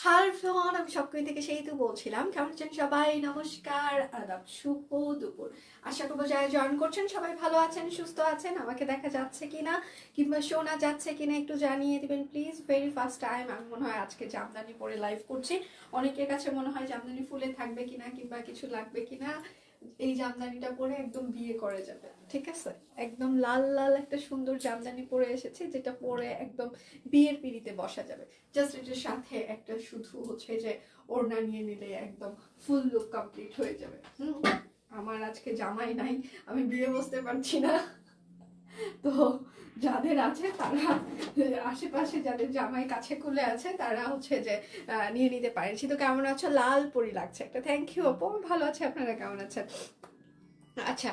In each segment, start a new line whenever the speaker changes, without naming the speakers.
Hi everyone, আমি সবকই থেকে সেই তো বলছিলাম। কেমন আছেন সবাই? নমস্কার, আদাব, শুভ দুপুর। আশা করবো যারা জয়েন করছেন সবাই ভালো আছেন, সুস্থ আছেন। আমাকে দেখা যাচ্ছে কিনা কিংবা শোনা যাচ্ছে কিনা একটু জানিয়ে দিবেন প্লিজ। ভেরি ফার্স্ট টাইম আমি মনে হয় আজকে জামদানি পরে লাইভ করছি। অনেকের কাছে মনে হয় জামদানি ফুলে থাকবে কিনা কিংবা কিছু লাগবে কিনা। এই জামদানিটা পরে একদম বিয়ে করে যাবে, ঠিক আছে? একদম লাল লাল একটা সুন্দর জামদানি পরে এসেছে, যেটা পরে একদম বিয়ের পিড়িতে বসা যাবে। জাস্ট এটার সাথে একটা শুধু হচ্ছে যে ওড়না নিয়ে নিলে একদম ফুল লুক কমপ্লিট হয়ে যাবে। আমার আজকে জামাই নাই, আমি বিয়ে বসতে পারছি না। তো যাদের আছে তারা আশেপাশে যাদের জামাই কাছে কুলে আছে তারা হচ্ছে যে নিয়ে নিতে পারেন। তো কেমন আছো? লাল পরি লাগছে একটা। থ্যাংক ইউ আপু, ভালো আছে। আপনারা কেমন আছেন? আচ্ছা,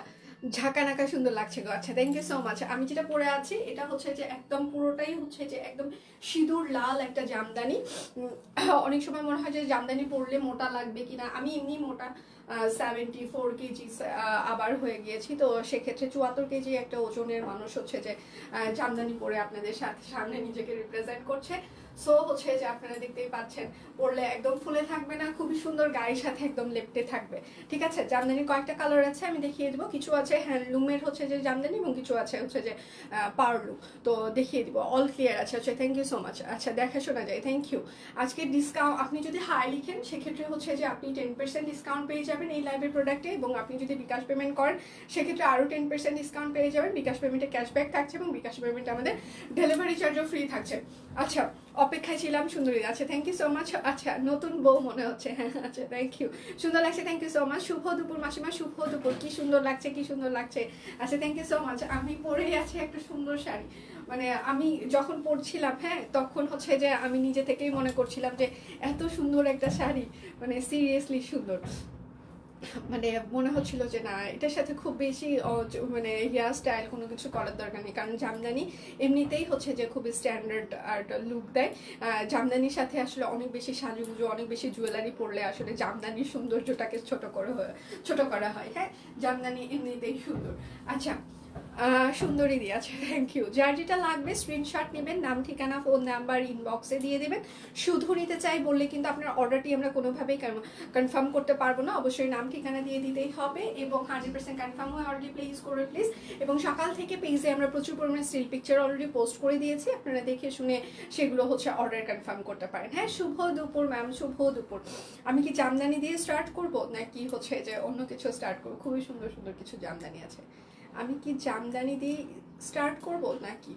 ঝাঁকা নাকা সুন্দর লাগছে গো। আচ্ছা, থ্যাংক ইউ সো মাচ। আমি যেটা পরে আছি এটা হচ্ছে যে একদম পুরোটাই হচ্ছে যে একদম সিঁদুর লাল একটা জামদানি। অনেক সময় মনে হয় যে জামদানি পরলে মোটা লাগবে কিনা। আমি এমনি মোটা, 74 কেজি আবার হয়ে গিয়েছি। তো সেক্ষেত্রে 74 কেজি একটা ওজনের মানুষ হচ্ছে যে জামদানি পরে আপনাদের সাথে সামনে নিজেকে রিপ্রেজেন্ট করছে। সো হচ্ছে যে আপনারা দেখতেই পাচ্ছেন, পরলে একদম ফুলে থাকবে না, খুবই সুন্দর, গায়ের সাথে একদম লেপটে থাকবে। ঠিক আছে, জামদানির কয়েকটা কালার আছে, আমি দেখিয়ে দেবো। কিছু আছে হ্যান্ডলুমের হচ্ছে যে জামদানি এবং কিছু আছে হচ্ছে যে পার্লু। তো দেখিয়ে দিব, অল ক্লিয়ার আছে। আচ্ছা, থ্যাংক ইউ সো মাচ। আচ্ছা, দেখা শোনা যায়, থ্যাংক ইউ। আজকে ডিসকাউন্ট আপনি যদি হাই লিখেন সেক্ষেত্রে হচ্ছে যে আপনি 10% ডিসকাউন্ট পেয়ে যাবেন এই লাইভের প্রোডাক্টে, এবং আপনি যদি বিকাশ পেমেন্ট করেন সেক্ষেত্রে আরও 10% ডিসকাউন্ট পেয়ে যাবেন। বিকাশ পেমেন্টে ক্যাশব্যাক থাকছে এবং বিকাশ পেমেন্টে আমাদের ডেলিভারি চার্জও ফ্রি থাকছে। আচ্ছা, অপেক্ষায় ছিলাম সুন্দরী। আচ্ছা, থ্যাংক ইউ সো মাচ। আচ্ছা, নতুন বউ মনে হচ্ছে। হ্যাঁ, আচ্ছা, থ্যাংক ইউ, সুন্দর লাগছে, থ্যাংক ইউ সো মাচ। শুভ দুপুর মাসিমা, শুভ দুপুর। কি সুন্দর লাগছে, কি সুন্দর লাগছে। আচ্ছা, থ্যাংক ইউ সো মাচ। আমি পরেই আছি একটা সুন্দর শাড়ি। মানে আমি যখন পরছিলাম, হ্যাঁ, তখন হচ্ছে যে আমি নিজে থেকেই মনে করছিলাম যে এত সুন্দর একটা শাড়ি, মানে সিরিয়াসলি সুন্দর। মানে মনে হচ্ছিল যে না, এটার সাথে খুব বেশি মানে হেয়ার স্টাইল কোনো কিছু করার দরকার নেই, কারণ জামদানি এমনিতেই হচ্ছে যে খুবই স্ট্যান্ডার্ড আর লুক দেয়। জামদানির সাথে আসলে অনেক বেশি সাজুগুজু, অনেক বেশি জুয়েলারি পরলে আসলে জামদানির সৌন্দর্যটাকে ছোট করা হয়। হ্যাঁ, জামদানি এমনিতেই সুন্দর। আচ্ছা, সুন্দরী দিয়ে আছে, থ্যাংক ইউ। যার যেটা লাগবে স্ক্রিনশট নেবেন, নাম ঠিকানা ফোন নাম্বার ইনবক্সে দিয়ে দেবেন। শুধু নিতে চাই বললে কিন্তু আপনার অর্ডারটি আমরা কোনোভাবেই কনফার্ম করতে পারবো না। অবশ্যই নাম ঠিকানা দিয়ে দিতেই হবে এবং 100% কনফার্ম হয়ে অর্ডারটি প্লেস করে প্লিজ। এবং সকাল থেকে পেজে আমরা প্রচুর পরিমাণে স্টিল পিকচার অলরেডি পোস্ট করে দিয়েছি, আপনারা দেখে শুনে সেগুলো হচ্ছে অর্ডার কনফার্ম করতে পারেন। হ্যাঁ, শুভ দুপুর ম্যাম, শুভ দুপুর। আমি কি জামদানি দিয়ে স্টার্ট করব নাকি হচ্ছে যে অন্য কিছু স্টার্ট করবো? খুবই সুন্দর সুন্দর কিছু জামদানি আছে। আমি কি জামদানি দিয়ে স্টার্ট করব নাকি?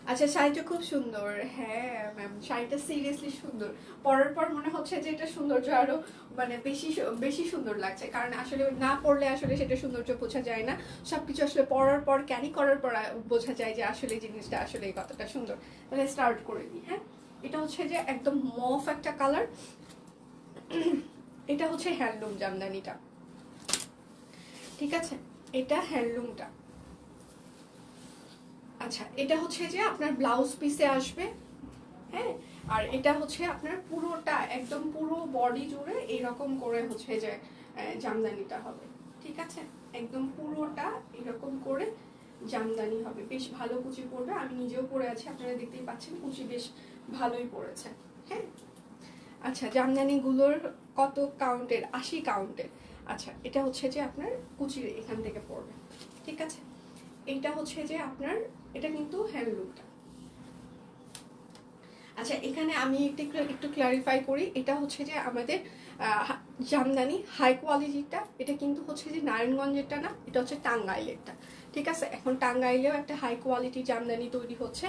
আচ্ছা, শাড়িটা খুব সুন্দর। হ্যাঁ ম্যাম, শাড়িটা সিরিয়াসলি সুন্দর। পরার পর মনে হচ্ছে যে এটা সৌন্দর্য আরো মানে বেশি বেশি সুন্দর লাগছে, কারণ আসলে না পরলে আসলে সেটা সৌন্দর্য বোঝা যায় না। সবকিছু আসলে পরার পর, ক্যারি করার পর বোঝা যায় যে আসলে জিনিসটা আসলে কতটা সুন্দর। তাহলে স্টার্ট করে দিই। হ্যাঁ, এটা হচ্ছে যে একদম মফ একটা কালার। এটা হচ্ছে হ্যান্ডলুম জামদানিটা, ঠিক আছে? এটা হ্যান্ডলুমটা। আচ্ছা, এটা হচ্ছে যে আপনার ব্লাউজ পিসে আসবে। হ্যাঁ, আর এটা হচ্ছে আপনার পুরোটা একদম পুরো বডি জুড়ে এরকম করে হচ্ছে যে জামদানিটা হবে, ঠিক আছে? একদম পুরোটা এরকম করে জামদানি হবে, বেশ ভালো কুচি পড়বে। আমি নিজেও পরে আছি, আপনারা দেখতেই পাচ্ছেন কুচি বেশ ভালোই পড়েছে। হ্যাঁ, আচ্ছা, জামদানিগুলোর কত কাউন্টের? 80 কাউন্টের। আচ্ছা, এটা হচ্ছে যে আপনার কুচির এখান থেকে পড়বে, ঠিক আছে? এইটা হচ্ছে যে আপনার, এটা কিন্তু হ্যান্ডলুমটা। আচ্ছা, এখানে আমি একটু ক্লারিফাই করি। এটা হচ্ছে যে আমাদের জামদানি হাই কোয়ালিটিটা, এটা কিন্তু হচ্ছে যে নারায়ণগঞ্জেরটা না, এটা হচ্ছে টাঙ্গাইলেরটা, ঠিক আছে? এখন টাঙ্গাইলেও একটা হাই কোয়ালিটি জামদানি তৈরি হচ্ছে,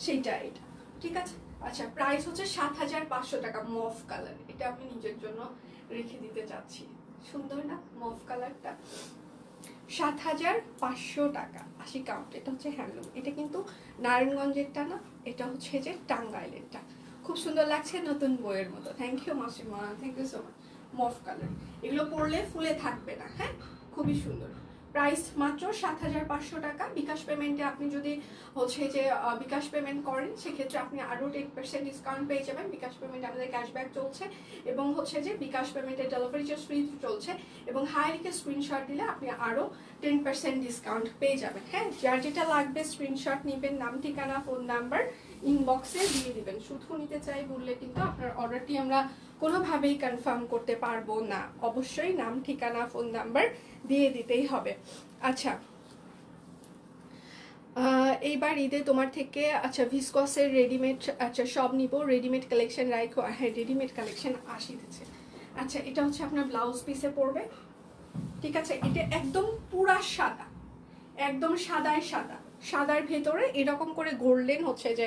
সেইটা এটা, ঠিক আছে? আচ্ছা, প্রাইস হচ্ছে 7,500 টাকা। মফ কালার, এটা আমি নিজের জন্য রেখে দিতে চাচ্ছি। সুন্দর না মফ কালারটা? 7,500 টাকা, 80 কাউন্ট। এটা হচ্ছে হ্যান্ডলুম, এটা কিন্তু নারায়ণগঞ্জেরটা না, এটা হচ্ছে যে টাঙ্গাইলেরটা। খুব সুন্দর লাগছে, নতুন বইয়ের মতো। থ্যাংক ইউ মাসিমা, থ্যাংক ইউ সো মাচ। মফ কালার, এগুলো পরলে ফুলে থাকবে না। হ্যাঁ, খুবই সুন্দর। প্রাইস মাত্র 7,500 টাকা। বিকাশ পেমেন্টে আপনি যদি হচ্ছে যে বিকাশ পেমেন্ট করেন সেক্ষেত্রে আপনি আরও 10% ডিসকাউন্ট পেয়ে যাবেন। বিকাশ পেমেন্টে আমাদের ক্যাশব্যাক চলছে এবং হচ্ছে যে বিকাশ পেমেন্টে ডেলিভারি চার্জ ফ্রি চলছে, এবং হাই লিখে স্ক্রিনশট দিলে আপনি আরও 10% ডিসকাউন্ট পেয়ে যাবেন। হ্যাঁ, যার যেটা লাগবে স্ক্রিনশট নেবেন, নাম ঠিকানা ফোন নাম্বার ইনবক্সে দিয়ে দিবেন। শুধু নিতে চাই বললে কিন্তু আপনার অর্ডারটি আমরা কোনোভাবেই কনফার্ম করতে পারবো না, অবশ্যই নাম ঠিকানা ফোন নাম্বার দিয়ে দিতেই হবে। আচ্ছা, এইবার ঈদে তোমার থেকে আচ্ছা ভিসকসের রেডিমেড আচ্ছা সব নিব, রেডিমেড কালেকশন রাখো। হ্যাঁ, রেডিমেড কালেকশন আসিতেছে। আচ্ছা, এটা হচ্ছে আপনার ব্লাউজ পিসে পড়বে, ঠিক আছে। এটা একদম পুরা সাদা, একদম সাদায় সাদা, সাদার ভেতরে এরকম করে গোল্ডেন হচ্ছে যে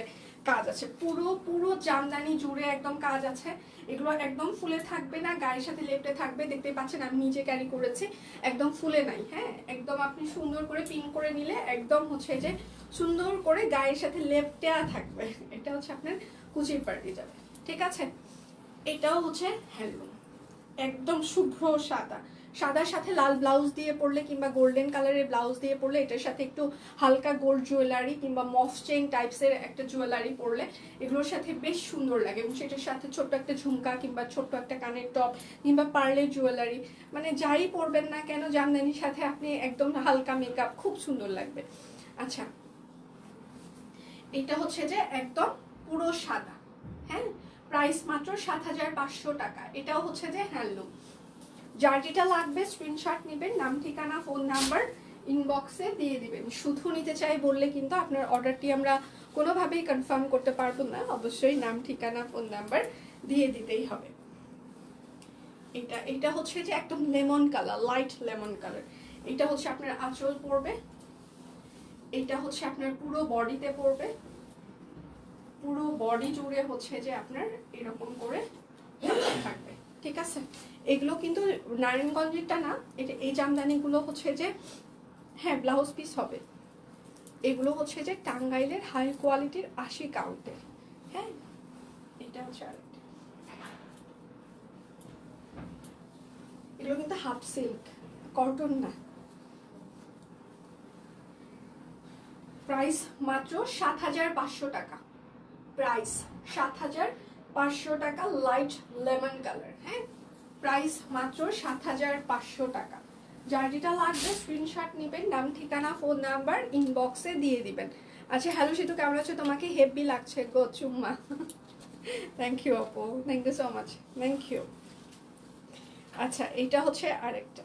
কাজ আছে, পুরো পুরো জামদানি জুড়ে একদম কাজ আছে। এগুলো একদম ফুলে থাকবে না, গায়ের সাথে লেপটে থাকবে। দেখতে পাচ্ছেন আমি নিজে ক্যারি করেছি, একদম ফুলে নাই। হ্যাঁ, একদম আপনি সুন্দর করে পিন করে নিলে একদম হচ্ছে যে সুন্দর করে গায়ের সাথে লেপটে থাকবে। এটা হচ্ছে আপনার কুচির পার্টি যাবে, ঠিক আছে। এটাও হচ্ছে হ্যান্ডলুম, একদম শুভ্র সাদা, সাদার সাথে লাল ব্লাউজ দিয়ে পরলে কিংবা গোল্ডেন কালারের ব্লাউজ দিয়ে পরলে, এটার সাথে একটু হালকা গোল্ড জুয়েলারি কিংবা মফ চেইন টাইপসের একটা জুয়েলারি পরলে এগুলোর সাথে বেশ সুন্দর লাগে। এবং সেটার সাথে ছোট্ট একটা ঝুমকা কিংবা ছোট্ট একটা কানের টপ কিংবা পার্লের জুয়েলারি, মানে যাই পরবেন না কেন জামদানির সাথে আপনি একদম হালকা মেকআপ, খুব সুন্দর লাগবে। আচ্ছা, এটা হচ্ছে যে একদম পুরো সাদা, হ্যাঁ, প্রাইস মাত্র ৭৫০০ টাকা। এটাও হচ্ছে যে হ্যান্ডলুম। যার যেটা লাগবে স্ক্রিনশট নেবেন, নাম ঠিকানা ফোন নাম্বার ইনবক্সে দিয়ে দিবেন। শুধু নিতে চাই বললে কিন্তু আপনার অর্ডারটি আমরা কোনোভাবেই কনফার্ম করতে পারবো না, অবশ্যই নাম ঠিকানা ফোন নাম্বার দিয়ে দিতেই হবে। এটা হচ্ছে যে একদম lemon colour, light lemon colour. এটা হচ্ছে আপনার আঁচল পড়বে, এটা হচ্ছে আপনার পুরো বডিতে পড়বে, পুরো বডি জুড়ে হচ্ছে যে আপনার এরকম করে থাকবে, ঠিক আছে। এগুলো কিন্তু নারায়ণগঞ্জেরটা না, এটা এই জামদানিগুলো হচ্ছে যে হ্যাঁ ব্লাউজ পিস হবে। এগুলো হচ্ছে যে টাঙ্গাইলের হাই কোয়ালিটির ৮০ কাউন্টের। হ্যাঁ, এটা হচ্ছে আরেকটা, এগুলো কিন্তু হাফ সিল্ক, কটন না। প্রাইস মাত্র ৭৫০০ টাকা, প্রাইস ৭৫০০ টাকা, লাইট লেমন কালার। হ্যাঁ, প্রাইস মাত্র ৭৫০০ টাকা। যার যেটা লাগবে স্ক্রিনশট নেবেন, নাম ঠিকানা ফোন নাম্বার ইনবক্সে দিয়ে দিবেন। আচ্ছা, হ্যালো সিতু, কেমন আছো? তোমাকে হেভি লাগছে গো, চুম্মা। থ্যাংক ইউ আপু, thank you so much, thank you. আচ্ছা, এটা হচ্ছে আরেকটা,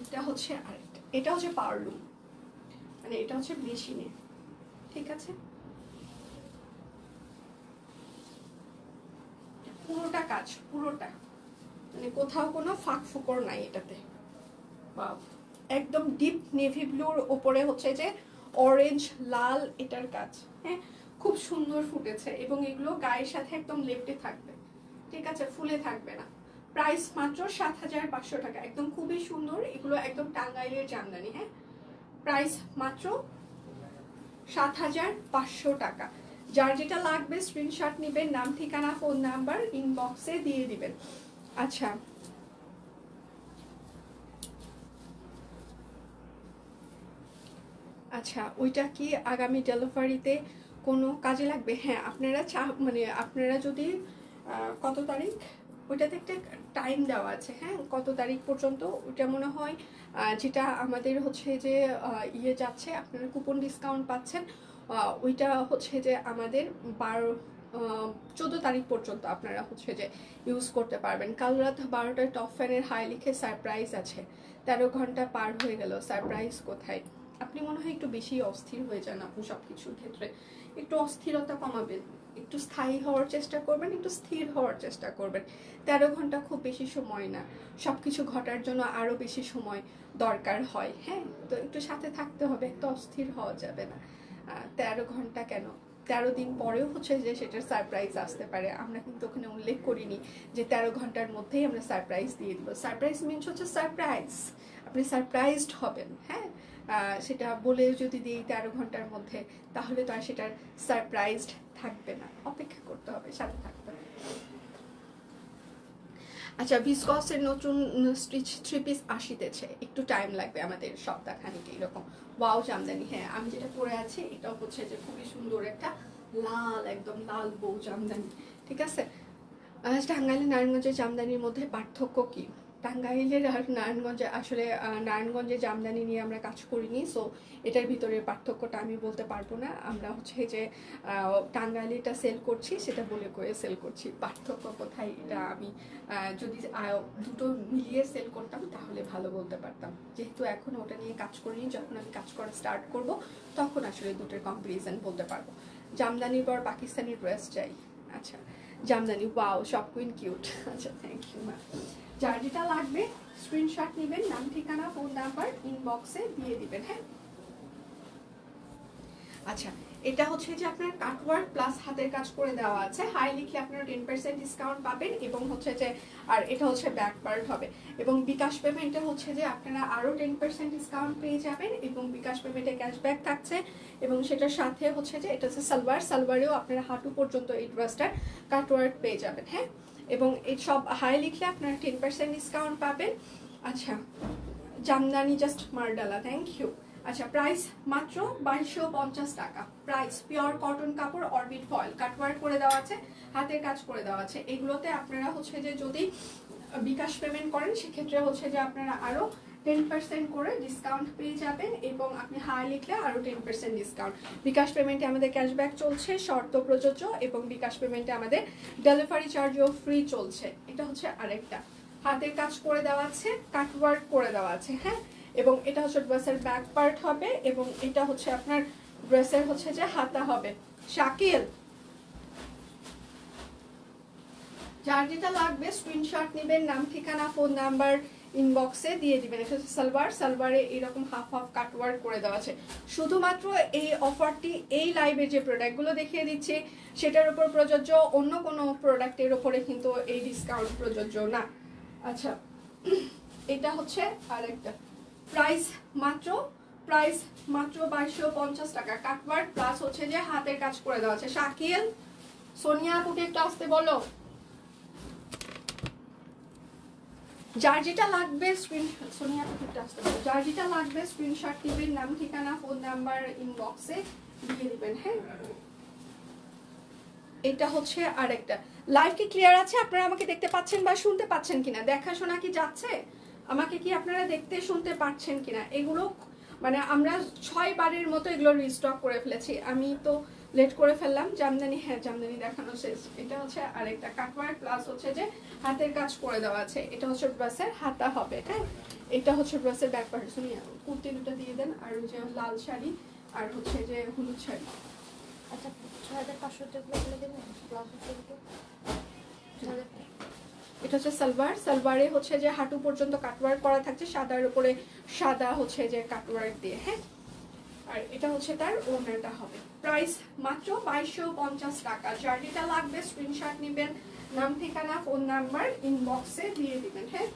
এটা হচ্ছে আরেকটা, এটা হচ্ছে পার্লুম, মানে এটা হচ্ছে মেশিনে, ঠিক আছে। পুরোটা কাজ, পুরোটা, মানে কোথাও কোনো ফাঁক ফুকর নাই এটাতে। বাহ, একদম ডিপ নেভি ব্লুর ওপরে হচ্ছে যে অরেঞ্জ লাল এটার কাজ। হ্যাঁ, খুব সুন্দর ফুটেছে এবং এগুলো গায়ের সাথে একদম লেপটে থাকবে, ঠিক আছে, ফুলে থাকবে না। প্রাইস মাত্র ৭৫০০ টাকা, একদম খুবই সুন্দর। এগুলো একদম টাঙ্গাইলের জামদানি। হ্যাঁ, প্রাইস মাত্র ৭৫০০ টাকা। যার যেটা লাগবে স্ক্রিনশট নেবেন, নাম ঠিকানা ফোন নাম্বার ইনবক্সে দিয়ে দিবেন। আচ্ছা, আচ্ছা, ওইটা কি আগামী ডেলিভারিতে কোনো কাজে লাগবে? হ্যাঁ, আপনারা মানে আপনারা যদি কত তারিখ, ওইটাতে একটা টাইম দেওয়া আছে। হ্যাঁ, কত তারিখ পর্যন্ত ওইটা মনে হয় যেটা আমাদের হচ্ছে যে ইয়ে যাচ্ছে, আপনারা কুপন ডিসকাউন্ট পাচ্ছেন, ওইটা হচ্ছে যে আমাদের 14 তারিখ পর্যন্ত আপনারা হচ্ছে যে ইউজ করতে পারবেন। কাল রাত 12টায় টপ ফ্যানের হাই লিখে সারপ্রাইজ আছে, 13 ঘন্টা পার হয়ে গেল, সারপ্রাইজ কোথায়? আপনি মনে হয় একটু বেশি অস্থির হয়ে যান, আপনি সব কিছুর ক্ষেত্রে একটু অস্থিরতা কমাবেন, একটু স্থায়ী হওয়ার চেষ্টা করবেন, একটু স্থির হওয়ার চেষ্টা করবেন। 13 ঘন্টা খুব বেশি সময় না, সব কিছু ঘটার জন্য আরও বেশি সময় দরকার হয়। হ্যাঁ, তো একটু সাথে থাকতে হবে, একটু অস্থির হওয়া যাবে না। 13 ঘন্টা কেন, 13 দিন পরেও হচ্ছে যে সেটার সারপ্রাইজ আসতে পারে। আমরা কিন্তু ওখানে উল্লেখ করিনি যে 13 ঘন্টার মধ্যেই আমরা সারপ্রাইজ দিয়ে দিব। সারপ্রাইজ মিনস হচ্ছে সারপ্রাইজ, আপনি সারপ্রাইজড হবেন। হ্যাঁ, সেটা বলে যদি দিই 13 ঘন্টার মধ্যে, তাহলে তো আর সেটার সারপ্রাইজড থাকবে না, অপেক্ষা করতে হবে, সাথে থাকতে হবে। আচ্ছা, ভিসকসের নতুন স্টিচ 3 পিস আসিতেছে, একটু টাইম লাগবে আমাদের সপ্তাহখানিক। এরকম ওয়াও জামদানি, হ্যাঁ আমি যেটা পরে আছি এটাও হচ্ছে যে খুবই সুন্দর একটা লাল, একদম লাল বউ জামদানি, ঠিক আছে। টাঙ্গাইল নারায়ণগঞ্জের জামদানির মধ্যে পার্থক্য কি? টাঙ্গাইলের আর নারায়ণগঞ্জে আসলে নারায়ণগঞ্জে জামদানি নিয়ে আমরা কাজ করিনি, সো এটার ভিতরে পার্থক্যটা আমি বলতে পারবো না। আমরা হচ্ছে যে টাঙ্গাইলেটা সেল করছি সেটা বলে করে সেল করছি, পার্থক্য কোথায় এটা আমি যদি দুটো মিলিয়ে সেল করতাম তাহলে ভালো বলতে পারতাম। যেহেতু এখন ওটা নিয়ে কাজ করিনি, যখন আমি কাজ করা স্টার্ট করব তখন আসলে দুটোর কম্পারিজন বলতে পারবো। জামদানির পর পাকিস্তানি ড্রেস চাই। আচ্ছা, জামদানি, ওয়াও, সব কুইন কিউট। আচ্ছা, থ্যাংক ইউ ম্যাম। যার যেটা লাগবে স্ক্রিনশট নেবেন, নাম ঠিকানা ফোন নাম্বার ইনবক্সে দিয়ে দিবেন। হ্যাঁ, আচ্ছা, এটা হচ্ছে যে আপনার কাটওয়ার্ক প্লাস হাতের কাজ করে দেওয়া আছে। হাই লিখলে আপনারা 10% ডিসকাউন্ট পাবেন এবং হচ্ছে যে আর এটা হচ্ছে ব্যাক পার্ট হবে এবং বিকাশ পেমেন্টে হচ্ছে যে আপনারা আরও 10% ডিসকাউন্ট পেয়ে যাবেন এবং বিকাশ পেমেন্টে ক্যাশব্যাক থাকছে এবং সেটার সাথে হচ্ছে যে এটা হচ্ছে সালোয়ারেও আপনারা হাঁটু পর্যন্ত এই ড্রেসটার কাটওয়ার্ক পেয়ে যাবেন। হ্যাঁ, এবং এই সব হাই লিখলে আপনারা 10% ডিসকাউন্ট পাবেন। আচ্ছা, জামদানি জাস্ট মারডালা, থ্যাংক ইউ। আচ্ছা, প্রাইস মাত্র 2250 টাকা। প্রাইস পিওর কটন কাপড়, অরবিট ফয়েল, কাটওয়ার্ক করে দেওয়া আছে, হাতের কাজ করে দেওয়া আছে। এগুলোতে আপনারা হচ্ছে যে যদি বিকাশ পেমেন্ট করেন সেক্ষেত্রে হচ্ছে যে আপনারা আরও 10% করে ডিসকাউন্ট পেয়ে যাবেন এবং আপনি হাই লিখলে আরও 10% ডিসকাউন্ট। বিকাশ পেমেন্টে আমাদের ক্যাশব্যাক চলছে, শর্ত প্রযোজ্য, এবং বিকাশ পেমেন্টে আমাদের ডেলিভারি চার্জও ফ্রি চলছে। এটা হচ্ছে আরেকটা, হাতের কাজ করে দেওয়া আছে, কাটওয়ার্ক করে দেওয়া আছে। হ্যাঁ, এবং এটা হচ্ছে ড্রেসের ব্যাক পার্ট হবে এবং এটা হচ্ছে আপনার ড্রেসের হচ্ছে যে হাতা হবে। শাকিল, যার যেটা লাগবে স্ক্রিনশট নেবেন, নাম ঠিকানা ফোন নাম্বার ইনবক্সে দিয়ে দিবেন। এটা হচ্ছে সালোয়ারে এরকম হাফ হাফ কাটওয়ার্ক করে দেওয়া আছে। শুধুমাত্র এই অফারটি এই লাইভে যে প্রোডাক্টগুলো দেখিয়ে দিচ্ছি সেটার উপর প্রযোজ্য, অন্য কোনো প্রোডাক্টের উপরে কিন্তু এই ডিসকাউন্ট প্রযোজ্য না। আচ্ছা, এটা হচ্ছে আরেকটা, প্রাইস মাত্র 2250 টাকা। কাটওয়ার্ক প্লাস হচ্ছে যে হাতের কাজ করে দেওয়া আছে। শাকিল, সোনিয়া আপুকে একটু আসতে বলো। যার যেটা লাগবে সোনিয়া আপুকে একটু আসতে বলো। যার যেটা লাগবে স্ক্রিনশট দিবেন, নাম ঠিকানা ফোন নাম্বার ইনবক্সে দিয়ে দিবেন। হ্যাঁ, এটা হচ্ছে আরেকটা। লাইভ কি ক্লিয়ার আছে? আপনারা আমাকে দেখতে পাচ্ছেন বা শুনতে পাচ্ছেন কিনা? দেখাশোনা কি যাচ্ছে? আমাকে কি আপনারা দেখতে শুনতে পাচ্ছেন কিনা? এগুলো মানে আমরা 6 বারের মতো এগুলো রিস্টক করে ফেলেছি, আমি তো লেট করে ফেললাম। জামদানি, হ্যাঁ জামদানি দেখানো শেষ। এটা হচ্ছে আরেকটা কাটওয়ার্ক প্লাস হচ্ছে যে হাতের কাজ করে দেওয়া আছে। এটা হচ্ছে ড্রেসের হাতা হবে। হ্যাঁ, এটা হচ্ছে ড্রেসের ব্যাক পার্ট। শুনিয়া কুর্তি দুটো দিয়ে দেন, আর যে লাল শাড়ি আর হচ্ছে যে হলুদ শাড়ি।
আচ্ছা, 6500 টাকা বলে দেন প্লাস হচ্ছে
এটা হচ্ছে সালোয়ারে হচ্ছে যে হাঁটু পর্যন্ত কাটওয়ার্ক করা থাকছে, সাদার উপরে সাদা হচ্ছে যে কাটওয়ার্ক দিয়ে। হ্যাঁ, আর এটা হচ্ছে তার ওড়নাটা হবে। প্রাইস মাত্র 2250 টাকা। যার যেটা লাগবে স্ক্রিনশট নেবেন, নাম ঠিকানা ফোন নাম্বার ইনবক্সে দিয়ে দিবেন। হ্যাঁ,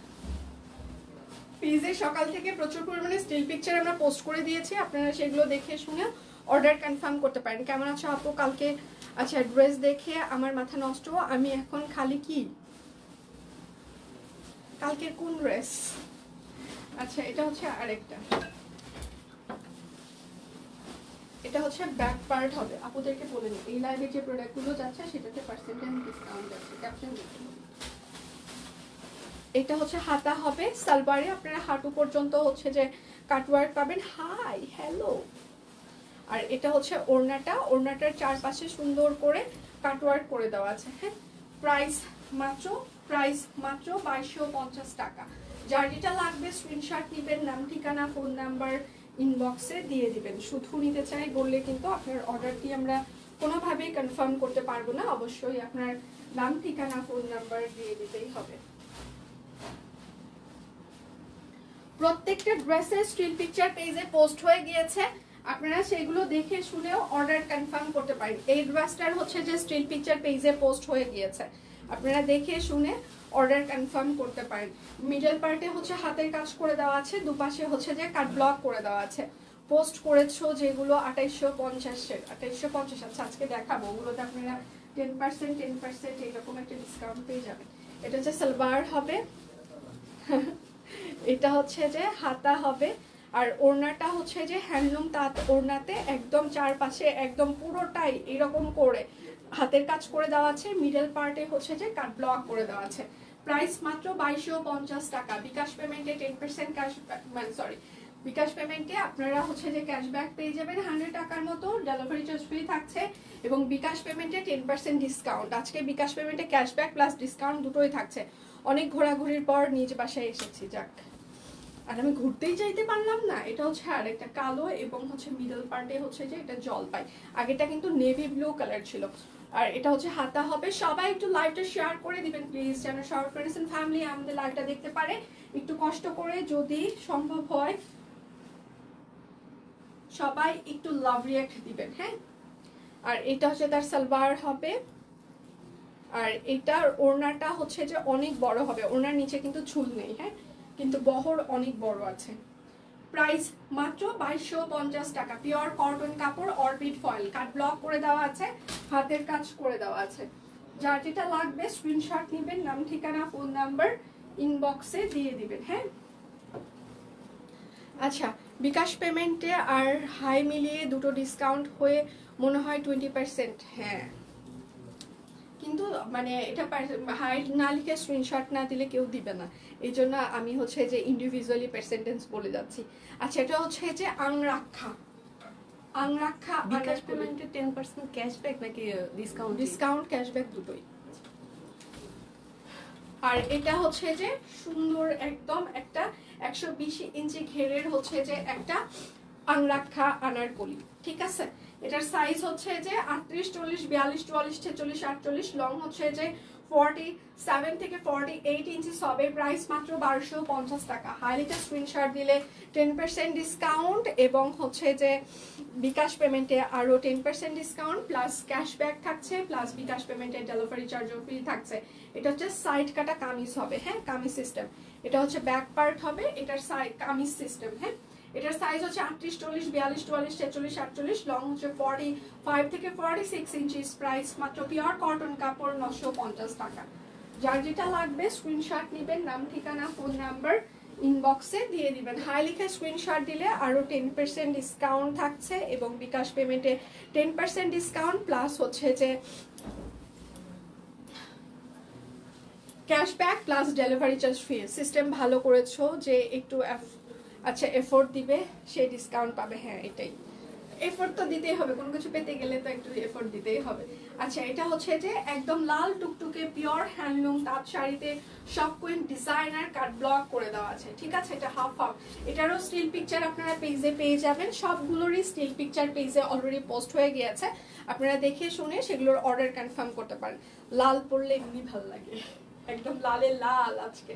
পেজে সকাল থেকে প্রচুর পরিমাণে স্টিল পিকচার আমরা পোস্ট করে দিয়েছি, আপনারা সেগুলো দেখে শুনে অর্ডার কনফার্ম করতে পারেন। কেমন আছো আপু? কালকে আচ্ছা ড্রেস দেখে আমার মাথা নষ্ট, আমি এখন খালি কি কালকের কোন ড্রেস? আচ্ছা, এটা হচ্ছে আরেকটা, এটা হচ্ছে ব্যাক পার্ট হবে। আপুদেরকে বলে নিই এই লাইভে যে প্রোডাক্টগুলো যাচ্ছে সেটাতে পার্সেন্টেজ ডিসকাউন্ট যাচ্ছে, ক্যাপশন দেখতে। এটা হচ্ছে হাতা হবে, সালোয়ারে আপনারা হাঁটু পর্যন্ত হচ্ছে যে কাটওয়ার্ক পাবেন। Hi hello. আর এটা হচ্ছে ওড়নাটার চারপাশে সুন্দর করে কাটওয়ার্ক করে দেওয়া আছে। হ্যাঁ, প্রাইস মাত্র 2250 টাকা। যার যেটা লাগবে স্ক্রিনশট নেবেন, নাম ঠিকানা ফোন নাম্বার ইনবক্সে দিয়ে দিবেন। শুধু নিতে চাই বললে কিন্তু আপনার অর্ডারটি আমরা কোনোভাবেই কনফার্ম করতে পারবো না, অবশ্যই আপনার নাম ঠিকানা ফোন নাম্বার দিয়ে দিতেই হবে। প্রত্যেকটা ড্রেসের স্টিল পিকচার পেজে পোস্ট হয়ে গিয়েছে, আপনারা সেগুলো দেখে শুনেও অর্ডার কনফার্ম করতে পারেন। এই ড্রেসটার হচ্ছে যে স্টিল পিকচার পেজে পোস্ট হয়ে গিয়েছে, আপনারা দেখে শুনে অর্ডার কনফার্ম করতে পারেন। মিডল পার্টে হচ্ছে হাতের কাজ করে দেওয়া আছে, দুপাশে হচ্ছে যে কাট ব্লক করে দেওয়া আছে। পোস্ট করেছো যেগুলো 2850-এর, 2850। আচ্ছা, আজকে দেখাবো ওগুলোতে আপনারা 10% এরকম একটা ডিসকাউন্ট পেয়ে যাবেন। এটা হচ্ছে সালোয়ার হবে, এটা হচ্ছে যে হাতা হবে, আর ওড়নাটা হচ্ছে যে হ্যান্ডলুম তাঁত ওড়নাতে একদম চারপাশে একদম পুরোটাই এরকম করে হাতের কাজ করে দেওয়া আছে, মিডল পার্টে হচ্ছে যে কাট ব্লক করে দেওয়া আছে। প্রাইস মাত্র 2250 টাকা। বিকাশ পেমেন্টে 10% ক্যাশব্যাক, মানে সরি, বিকাশ পেমেন্টে আপনারা হচ্ছে যে ক্যাশব্যাক পেয়ে যাবেন 100 টাকার মতো, ডেলিভারি চার্জ ফ্রি থাকছে এবং বিকাশ পেমেন্টে 10% ডিসকাউন্ট। আজকে বিকাশ পেমেন্টে ক্যাশব্যাক প্লাস ডিসকাউন্ট দুটোই থাকছে। অনেক ঘোরাঘুরির পর নিজ বাসায় এসেছি, যাক। আর আমি ঘুরতেই চাইতে পারলাম না। এটা হচ্ছে আর একটা কালো এবং হচ্ছে মিডল পার্টে হচ্ছে যে এটা জলপাই, আগেটা কিন্তু নেভি ব্লু কালার ছিল। আর এটা হচ্ছে হাতা হবে। সবাই একটু লাইভটা শেয়ার করে দিবেন প্লিজ, যেন সব ফ্রেন্ডস এন্ড ফ্যামিলি আমাদের লাইভটা দেখতে পারে। একটু কষ্ট করে যদি সম্ভব হয় সবাই একটু লাভ রিঅ্যাক্ট দিবেন, হ্যাঁ। আর এটা হচ্ছে তার সালোয়ার হবে। আর এটার ওড়নাটা হচ্ছে যে অনেক বড় হবে, ওড়নার নিচে কিন্তু ঝুল নেই, হ্যাঁ, কিন্তু বহর অনেক বড় আছে। প্রাইস মাত্র 2250 টাকা। পিওর কটন কাপড়, অরবিট ফয়েল, কাট ব্লক করে দেওয়া আছে, হাতের কাজ করে দেওয়া আছে। যার যেটা লাগবে স্ক্রিনশট নেবেন, নাম ঠিকানা ফোন নাম্বার ইনবক্সে দিয়ে দিবেন, হ্যাঁ। আচ্ছা, বিকাশ পেমেন্টে আর হাই মিলিয়ে দুটো ডিসকাউন্ট হয়ে মনে হয় 20%, হ্যাঁ। কিন্তু মানে এটা হাই না লিখে স্ক্রিনশট না দিলে কেউ দিবে না, এই জন্য আমি হচ্ছে যে ইন্ডিভিজুয়ালি পার্সেন্টেজ বলে যাচ্ছি। আচ্ছা, এটা হচ্ছে যে আংরাক্ষা।
বিকাশ পেমেন্টে 10% ক্যাশব্যাক নাকি ডিসকাউন্ট?
ডিসকাউন্ট ক্যাশব্যাক দুটোই। আর এটা হচ্ছে যে সুন্দর একদম একটা 120 ইঞ্চি ঘেরের হচ্ছে যে একটা আংরাক্ষা আনারকলি, ঠিক আছে। এটার সাইজ হচ্ছে যে 38, 40, 42, 44, 46, 48, লং হচ্ছে যে 47 থেকে 48 ইঞ্চি হবে। প্রাইস মাত্র 1250 টাকা। হাইলাইটার স্ক্রিনশট দিলে 10% ডিসকাউন্ট এবং হচ্ছে যে বিকাশ পেমেন্টে আরো 10% ডিসকাউন্ট প্লাস ক্যাশব্যাক থাকছে, প্লাস বিকাশ পেমেন্টে ডেলিভারি চার্জও ফ্রি থাকছে। এটা হচ্ছে সাইড কাটা কামিজ হবে, হ্যাঁ, কামিজ সিস্টেম। এটা হচ্ছে ব্যাক পার্ট হবে, এটার সাইড কামিজ সিস্টেম, হ্যাঁ। এটার সাইজ হচ্ছে 38, 40, 42, 44, 46, 48, লং হচ্ছে 45 থেকে 46 ইঞ্চিস। প্রাইস মাত্র পিওর কটন কাপড় 950 টাকা। যার যেটা লাগবে স্ক্রিনশট নেবেন, নাম ঠিকানা ফোন নাম্বার ইনবক্সে দিয়ে দিবেন। হাই লিখে স্ক্রিনশট দিলে আরো 10% ডিসকাউন্ট থাকছে এবং বিকাশ পেমেন্টে 10% ডিসকাউন্ট প্লাস হচ্ছে যে cashback plus delivery charge free. System ভালো করেছো যে একটু আচ্ছা এফোর্ট দিবে সে ডিসকাউন্ট পাবে, হ্যাঁ, এটাই এফোর্ট তো দিতেই হবে, কোনো কিছু পেতে গেলে তো একটু এফোর্ট দিতেই হবে। আচ্ছা, এটা হচ্ছে যে একদম লাল টুকটুকে পিওর হ্যান্ডলুম তাঁত শাড়িতে সব কুইন ডিজাইনার কাট ব্লক করে দেওয়া আছে, ঠিক আছে। এটা হাফ হাফ, এটারও স্টিল পিকচার আপনারা পেজে পেয়ে যাবেন। সবগুলোরই স্টিল পিকচার পেজে অলরেডি পোস্ট হয়ে গিয়েছে, আপনারা দেখে শুনে সেগুলোর অর্ডার কনফার্ম করতে পারেন। লাল পরলে এমনি ভালো লাগে, একদম লালে লাল আজকে।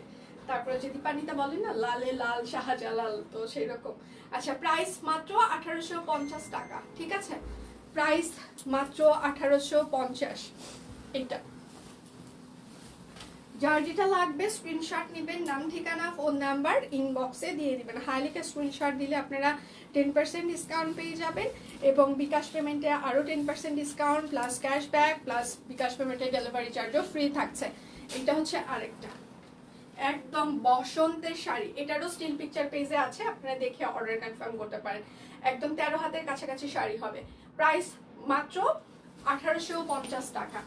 তারপরে যদি পানিটা বলেন না লালে লাল শাহজালাল, তো সেই রকম। আচ্ছা, প্রাইস মাত্র 1850 টাকা, ঠিক আছে। প্রাইস মাত্র 1850। এটা যার যেটা লাগবে স্ক্রিনশট নেবেন, নাম ঠিকানা ফোন নাম্বার ইনবক্সে দিয়ে দিবেন। হাইলিকে স্ক্রিনশট দিলে আপনারা 10% ডিসকাউন্ট পেয়ে যাবেন এবং বিকাশ পেমেন্টে আরো 10% ডিসকাউন্ট প্লাস ক্যাশব্যাক প্লাস বিকাশ পেমেন্টে ডেলিভারি চার্জও ফ্রি থাকছে। এটা হচ্ছে আরেকটা একদম বসন্তের শাড়ি, এটারও স্টিল পিকচার পেজে আছে, আপনারা দেখে অর্ডার কনফার্ম করতে পারেন। একদম 13 হাতের কাছাকাছি শাড়ি হবে। প্রাইস মাত্র 1850 টাকা।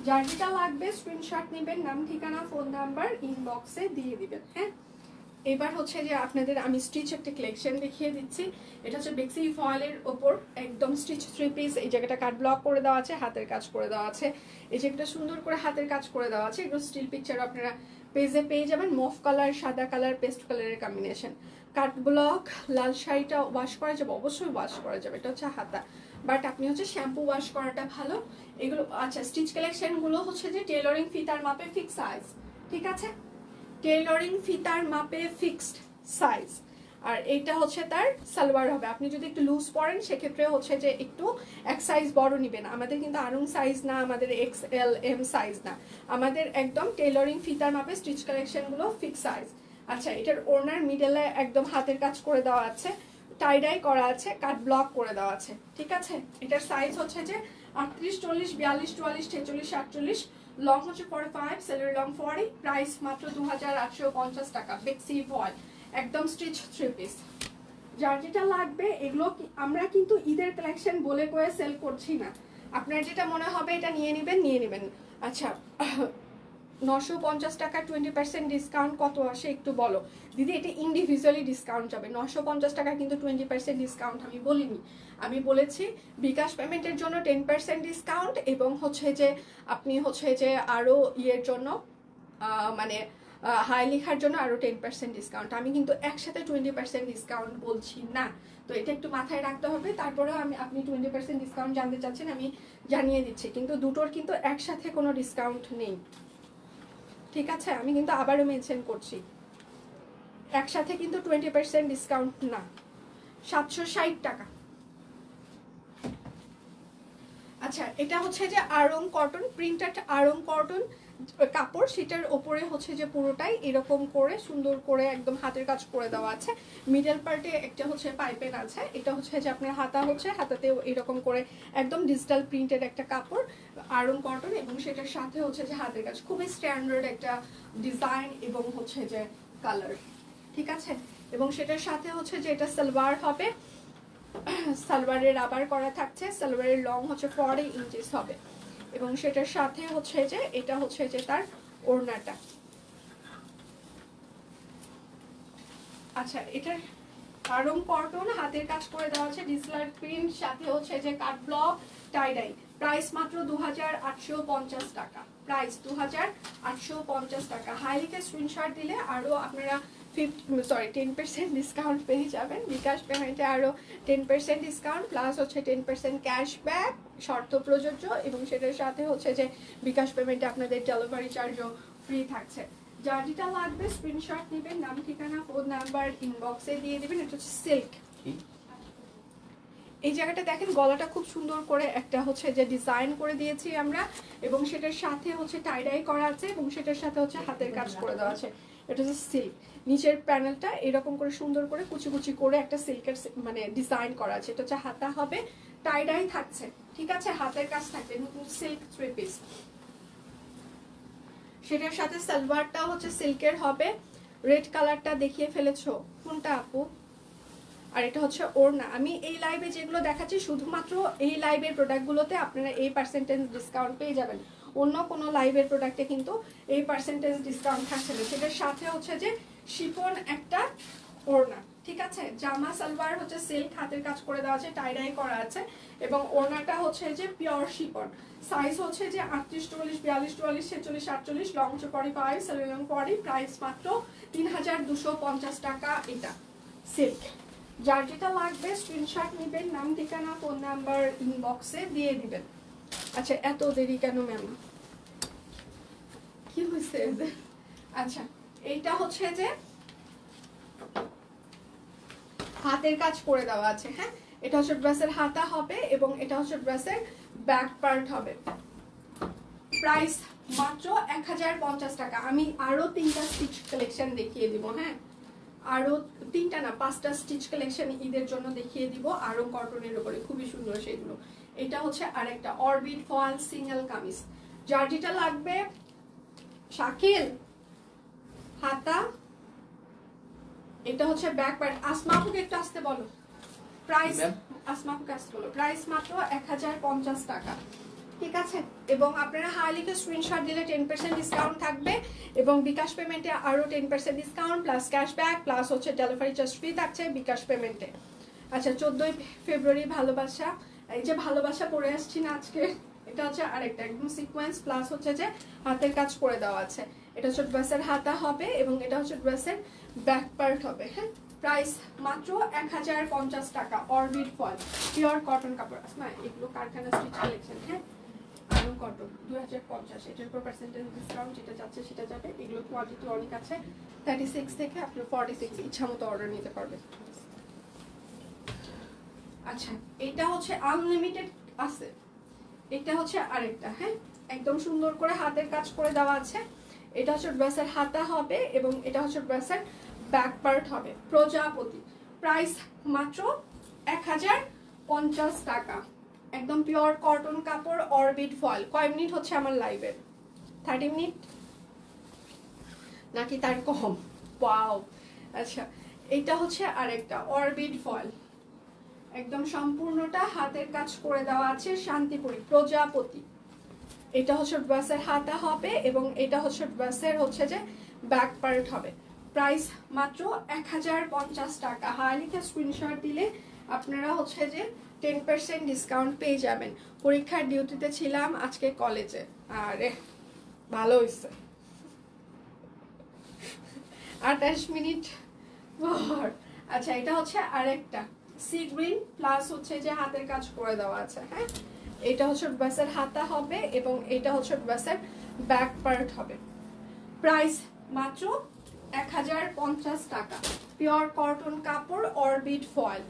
যার যেটা লাগবে স্ক্রিনশট নেবেন, নাম ঠিকানা ফোন নাম্বার ইনবক্সে দিয়ে দিবেন, হ্যাঁ। এবার হচ্ছে যে আপনাদের আমি স্টিচ একটা কালেকশন দেখিয়ে দিচ্ছি। এটা হচ্ছে বেক্সি ফয়েলের ওপর একদম স্টিচ 3 পিস। এই জায়গাটা কাট ব্লক করে দেওয়া আছে, হাতের কাজ করে দেওয়া আছে, এই জায়গাটা সুন্দর করে হাতের কাজ করে দেওয়া আছে। এগুলো স্টিল পিকচার আপনারা পেজে পেয়ে যাবেন। মফ কালার, সাদা কালার, পেস্ট কালারের কম্বিনেশন। কাট ব্লক, লাল শাড়িটা ওয়াশ করা যাবে, অবশ্যই ওয়াশ করা যাবে, এটা হচ্ছে হাতা, বাট আপনি হচ্ছে শ্যাম্পু ওয়াশ করাটা ভালো। এগুলো আচ্ছা, স্টিচ কালেকশনগুলো হচ্ছে যে টেলরিং ফিতার মাপে ফিক্স সাইজ, ঠিক আছে, টেলরিং ফিতার মাপে ফিক্সড সাইজ। আর এটা হচ্ছে তার সালোয়ার হবে। আপনি যদি একটু লুজ পরেন সেক্ষেত্রে হচ্ছে যে একটু এক সাইজ বড় নেবেন। আমাদের কিন্তু আরং সাইজ না, আমাদের XL M সাইজ না, আমাদের একদম টেলরিং ফিতার মাপে স্টিচ কালেকশনগুলো ফিক্স সাইজ। আচ্ছা, এটার ওড়নার মিডলে একদম হাতের কাজ করে দেওয়া আছে, টাইডাই করা আছে, কাট ব্লক করে দেওয়া আছে, ঠিক আছে। এটার সাইজ হচ্ছে যে 38, 40, 42, 44, 46, 48, লং হচ্ছে 45, সেলের লং 40। প্রাইস মাত্র 2850 টাকা। বেক্সি ফয়েল একদম স্টিচ 3 পিস। যার যেটা লাগবে এগুলো আমরা কিন্তু ঈদের কালেকশন বলে করে সেল করছি না, আপনার যেটা মনে হবে এটা নিয়ে নেবেন। আচ্ছা 950 টাকা 20% ডিসকাউন্ট কত আসে একটু বলো দিদি। এটা ইন্ডিভিজুয়ালি ডিসকাউন্ট যাবে, 950 টাকা কিন্তু 20% ডিসকাউন্ট আমি বলিনি, আমি বলেছি বিকাশ পেমেন্টের জন্য 10% ডিসকাউন্ট এবং হচ্ছে যে আপনি হচ্ছে যে আরও ইয়ের জন্য মানে হাই লেখার জন্য আরও 10% ডিসকাউন্ট, আমি কিন্তু একসাথে 20% ডিসকাউন্ট বলছি না। তো এটা একটু মাথায় রাখতে হবে। তারপরেও আপনি 20% ডিসকাউন্ট জানতে চাচ্ছেন, আমি জানিয়ে দিচ্ছি, কিন্তু দুটোর কিন্তু একসাথে কোনো ডিসকাউন্ট নেই, ঠিক আছে? আমি কিন্তু আবারও মেনশন করছি, একসাথে কিন্তু 20% ডিসকাউন্ট না। 760 টাকা। আচ্ছা এটা হচ্ছে যে আড়ং কটন, প্রিন্টেড আড়ং কটন কাপড়, সেটার ওপরে হচ্ছে যে পুরোটাই এরকম করে সুন্দর করে একদম হাতের কাজ করে দেওয়া আছে, মিডল পার্টে একটা হচ্ছে পাইপেন আছে, এটা হচ্ছে যে আপনার হাতা হচ্ছে, হাতাতেও এরকম করে একদম ডিজিটাল প্রিন্টেড একটা কাপড় আড়ং কটন, এবং সেটার সাথে হচ্ছে যে হাতের কাজ, খুবই স্ট্যান্ডার্ড একটা ডিজাইন এবং হচ্ছে যে কালার, ঠিক আছে? এবং সেটার সাথে হচ্ছে যে এটা সালোয়ার হবে, সালোয়ারের রাবার করা থাকছে, সালোয়ারের লং হচ্ছে 40 ইঞ্চিস হবে, এবং সেটার সাথে হচ্ছে যে এটা হচ্ছে যে তার ওড়নাটা। আচ্ছা এটার আড়ং কটন, হাতের কাজ করে দেওয়া আছে, ডিজিটাল প্রিন্ট, সাথে হচ্ছে যে কাট ব্লক টাই ডাই, প্রাইস মাত্র 2850 টাকা, প্রাইস 2850 টাকা। হাইলিকে স্ক্রিনশট দিলে আরও আপনারা 10% ডিসকাউন্ট পেয়ে যাবেন, বিকাশ পেমেন্টে আরও 10% ডিসকাউন্ট প্লাস হচ্ছে 10% ক্যাশব্যাক, শর্ত প্রযোজ্য, এবং সেটার সাথে হচ্ছে যে বিকাশ পেমেন্টে আপনাদের ডেলিভারি চার্জও ফ্রি থাকছে। যার যেটা লাগবে স্ক্রিনশট নেবেন, নাম ঠিকানা ফোন নাম্বার ইনবক্সে দিয়ে দিবেন। এটা হচ্ছে সিল্ক, এই জায়গাটা দেখেন গলাটা খুব সুন্দর করে একটা হচ্ছে যে ডিজাইন করে দিয়েছি আমরা, এবং সেটার সাথে হচ্ছে টাইডাই করা আছে, এবং সেটার সাথে হচ্ছে হাতের কাজ করে দেওয়া আছে। এটা হচ্ছে সিল্ক, নিচের প্যানেলটা এরকম করে সুন্দর করে কুচি কুচি করে একটা সিল্কের মানে ডিজাইন করা আছে, এটা হচ্ছে হাতা হবে, টাইডাই থাকছে, ঠিক আছে? হাতের কাজ থাকবে, নতুন সিল্ক 3 পিস। সেটার সাথে সালোয়ারটা হচ্ছে সিল্কের হবে, রেড কালারটা দেখিয়ে ফেলেছো কোনটা আপু? আর এটা হচ্ছে ওড়না। আমি এই লাইভে যেগুলো দেখাচ্ছি শুধুমাত্র এই লাইভের প্রোডাক্টগুলোতে আপনারা এই পার্সেন্টেজ ডিসকাউন্ট পেয়ে যাবেন, অন্য কোনো লাইভের প্রোডাক্টে কিন্তু এই পার্সেন্টেজ ডিসকাউন্ট থাকছে না। সেটার সাথে হচ্ছে যে শিফন একটা ওড়না, ঠিক আছে? জামা সালোয়ার হচ্ছে সিল্ক, হাতের কাজ করে দেওয়া আছে, টাইডাই করা আছে, এবং ওড়নাটা হচ্ছে যে পিওর শিফন, সাইজ হচ্ছে যে 38, 44, 42, 44, 46, 48, লং হচ্ছে 45, সালোয়ার লং 40, প্রাইস মাত্র 3250 টাকা। এটা সিল্ক। যার যেটা লাগবে স্ক্রিনশট নেবেন, নাম ঠিকানা ফোন নাম্বার ইনবক্সে দিয়ে দিবেন। আচ্ছা এত দেরি কেন ম্যাম, কি হয়েছে? আচ্ছা এইটা হচ্ছে যে হাতের কাজ করে দেওয়া আছে, হ্যাঁ? এটা হচ্ছে ড্রেসের হাতা হবে, এবং এটা হচ্ছে ড্রেসের ব্যাক পার্ট হবে, প্রাইস মাত্র 1050 টাকা। আমি আরো 3টা স্টিচ কালেকশন দেখিয়ে দিব, হ্যাঁ? আরো 3টা না 5টা স্টিচ কালেকশন ঈদের জন্য দেখিয়ে দিব, আরো কটনের উপরে খুবই সুন্দর সেগুলো। এটা হচ্ছে আরেকটা অরবিট ফয়েল সিঙ্গেল কামিজ, যার যেটা লাগবে শাকিল হাতা, এটা হচ্ছে ব্যাক পার্ট। আসমাপুকে একটু আসতে বলো, প্রাইস আসমাপুকে আসতে বলো, প্রাইস মাত্র 1050 টাকা, ঠিক আছে? এবং আপনারা হাইলিকে স্ক্রিনশট দিলে 10% ডিসকাউন্ট থাকবে, এবং বিকাশ পেমেন্টে আরো 10% ডিসকাউন্ট প্লাস ক্যাশব্যাক প্লাস হচ্ছে ডেলিভারি চার্জ ফ্রি থাকছে বিকাশ পেমেন্টে। আচ্ছা 14 ফেব্রুয়ারি ভালোবাসা, এই যে ভালোবাসা পরে আসছি না আজকে, এটা হচ্ছে আরেকটা একদম সিকোয়েন্স প্লাস হচ্ছে যে হাতের কাজ করে দেওয়া আছে, এটা হচ্ছে ড্রেসের হাতা হবে, এবং এটা হচ্ছে ড্রেসের ব্যাক পার্ট হবে, হ্যাঁ? প্রাইস মাত্র 1050 টাকা, অরবিট ফয়েল পিওর কটন কাপড়। না এগুলো কারখানা স্টিচ কালেকশন, হ্যাঁ? আরং কটন 2050, এটার উপর পার্সেন্টেজ ডিসকাউন্ট, যেটা যাচ্ছে সেটা যাবে। এগুলো কোয়ালিটি অনেক আছে, 36 থেকে আপনি 46 ইচ্ছা মতো অর্ডার নিতে পারবেন। আচ্ছা এটা হচ্ছে আনলিমিটেড আছে, এটা হচ্ছে আরেকটা, হ্যাঁ? একদম সুন্দর করে হাতের কাজ করে দেওয়া আছে, এটা হচ্ছে ড্রেসের হাতা হবে, এবং এটা হচ্ছে ড্রেসের ব্যাক পার্ট হবে, প্রজাপতি, প্রাইস মাত্র 1050 টাকা, একদম পিওর কটন কাপড়, অরবিট ফয়েল। কয় মিনিট হচ্ছে আমার লাইভে? 30 মিনিট নাকি তার কম? ওয়াও, আচ্ছা এটা হচ্ছে আরেকটা অরবিট ফয়েল, একদম সম্পূর্ণটা হাতের কাজ করে দেওয়া আছে, শান্তিপুরি প্রজাপতি। এটা হচ্ছে ড্রেসের হাতা হবে এবং এটা হচ্ছে ড্রেসের হচ্ছে যে ব্যাক পার্ট হবে। প্রাইস মাত্র 1050 টাকা। হাইলিকে স্ক্রিনশট দিলে আপনারা হচ্ছে যে 10% ডিসকাউন্ট পেয়ে যাবেন। পরীক্ষার ডিউটিতে ছিলাম আজকে কলেজে, আরে ভালো হয়েছে। 28 মিনিট পর। আচ্ছা, এটা হচ্ছে আরেকটা সি গ্রিন প্লাস হচ্ছে যে হাতের কাজ করে দেওয়া আছে। হ্যাঁ, এটা হচ্ছে ড্রেসের হাতা হবে এবং এটা হচ্ছে ড্রেসের ব্যাক পার্ট হবে। প্রাইস মাত্র 1050 টাকা। পিওর কটন কাপড়, অরবিট ফয়েল।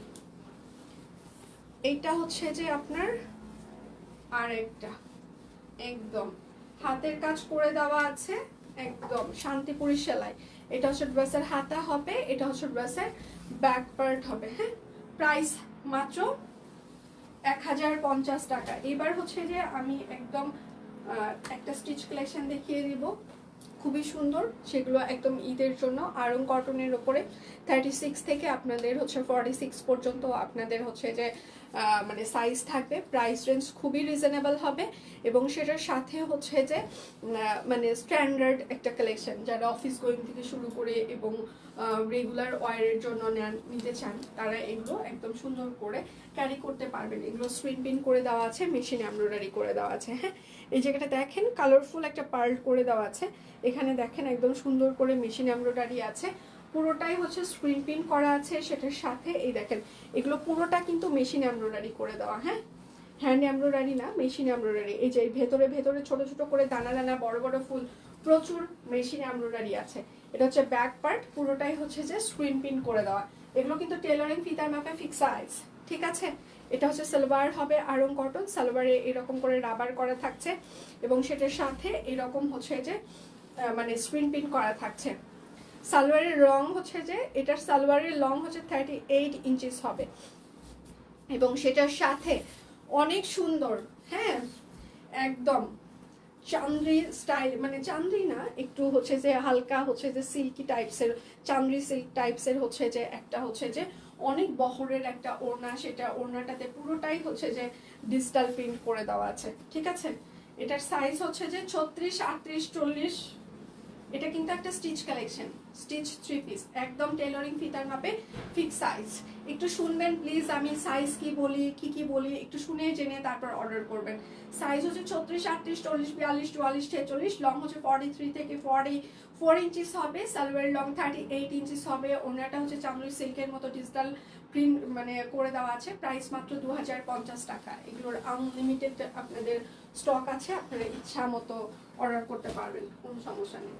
এইটা হচ্ছে যে আপনার আরেকটা একদম হাতের কাজ করে দেওয়া আছে, একদম শান্তিপুরি সেলাই। এটা হচ্ছে ড্রেসের হাতা হবে, এটা হচ্ছে ড্রেসের ব্যাক পার্ট হবে। হ্যাঁ, প্রাইস মাত্র 1050 টাকা। এবার হচ্ছে যে আমি একদম একটা স্টিচ কালেকশন দেখিয়ে দিব, খুবই সুন্দর। সেগুলো একদম ঈদের জন্য আরং কটনের উপরে 36 থেকে আপনাদের হচ্ছে 46 পর্যন্ত আপনাদের হচ্ছে যে মানে সাইজ থাকবে। প্রাইস রেঞ্জ খুবই রিজনেবল হবে এবং সেটার সাথে হচ্ছে যে মানে স্ট্যান্ডার্ড একটা কালেকশন, যারা অফিস গোয়িং থেকে শুরু করে এবং রেগুলার ওয়ারের জন্য নিতে চান তারা এগুলো একদম সুন্দর করে ক্যারি করতে পারবেন। এগুলো স্ক্রিন প্রিন্ট করে দেওয়া আছে, মেশিন এমব্রয়ডারি করে দেওয়া আছে। হ্যাঁ, এই জায়গাটা দেখেন কালারফুল একটা পার্ল করে দেওয়া আছে, এখানে দেখেন একদম সুন্দর করে মেশিন এমব্রয়ডারি আছে, পুরোটাই হচ্ছে স্ক্রিন প্রিন্ট করা আছে। সেটার সাথে এই দেখেন এগুলো পুরোটা কিন্তু মেশিন এমব্রয়ডারি করে দেওয়া। হ্যাঁ, হ্যান্ড এমব্রয়ডারি না, মেশিন এমব্রয়ডারি। এই যে ভেতরে ভেতরে ছোট ছোট করে দানা দানা বড় বড় ফুল, প্রচুর মেশিন এমব্রয়ডারি আছে। এটা হচ্ছে ব্যাক পার্ট, পুরোটাই হচ্ছে যে স্ক্রিন প্রিন্ট করে দেওয়া। এগুলো কিন্তু টেলারিং ফিতার মাপে ফিক্স সাইজ, ঠিক আছে। এটা হচ্ছে সালোয়ার হবে আরং কটন, সালোয়ারে এরকম করে রাবার করা থাকছে এবং সেটার সাথে এরকম হচ্ছে যে মানে স্ক্রিন প্রিন্ট করা থাকছে। সালোয়ারের রং হচ্ছে যে এটার সালোয়ারের লং হচ্ছে 38 ইঞ্চিস হবে এবং সেটার সাথে অনেক সুন্দর, হ্যাঁ একদম চান্দ্রি স্টাইল, মানে চান্দ্রি না, একটু হচ্ছে যে হালকা হচ্ছে যে সিল্কি টাইপসের, চান্দ্রি সিল্ক টাইপসের হচ্ছে যে একটা হচ্ছে যে অনেক বহরের একটা ওড়না। সেটা ওড়নাটাতে পুরোটাই হচ্ছে যে ডিজিটাল প্রিন্ট করে দেওয়া আছে, ঠিক আছে। এটার সাইজ হচ্ছে যে 36, 38, 40। এটা কিন্তু একটা স্টিচ কালেকশন, স্টিচ 3 পিস, একদম টেলারিং ফিতার মাপে ফিক্স সাইজ। একটু শুনবেন প্লিজ, আমি সাইজ কি বলি কি বলি একটু শুনে জেনে তারপর অর্ডার করবেন। সাইজ হচ্ছে 36, 38, 40, 42, 44, 46, লং হচ্ছে 43 থেকে 44 ইঞ্চিস হবে। সালোয়ার লং 38 ইঞ্চিস হবে। ওনাটা হচ্ছে চামড়ি সিল্কের মতো ডিজিটাল প্রিন্ট মানে করে দেওয়া আছে। প্রাইস মাত্র 2050 টাকা। এগুলোর আনলিমিটেড আপনাদের স্টক আছে, আপনারা ইচ্ছা মতো অর্ডার করতে পারবেন, কোনো সমস্যা নেই।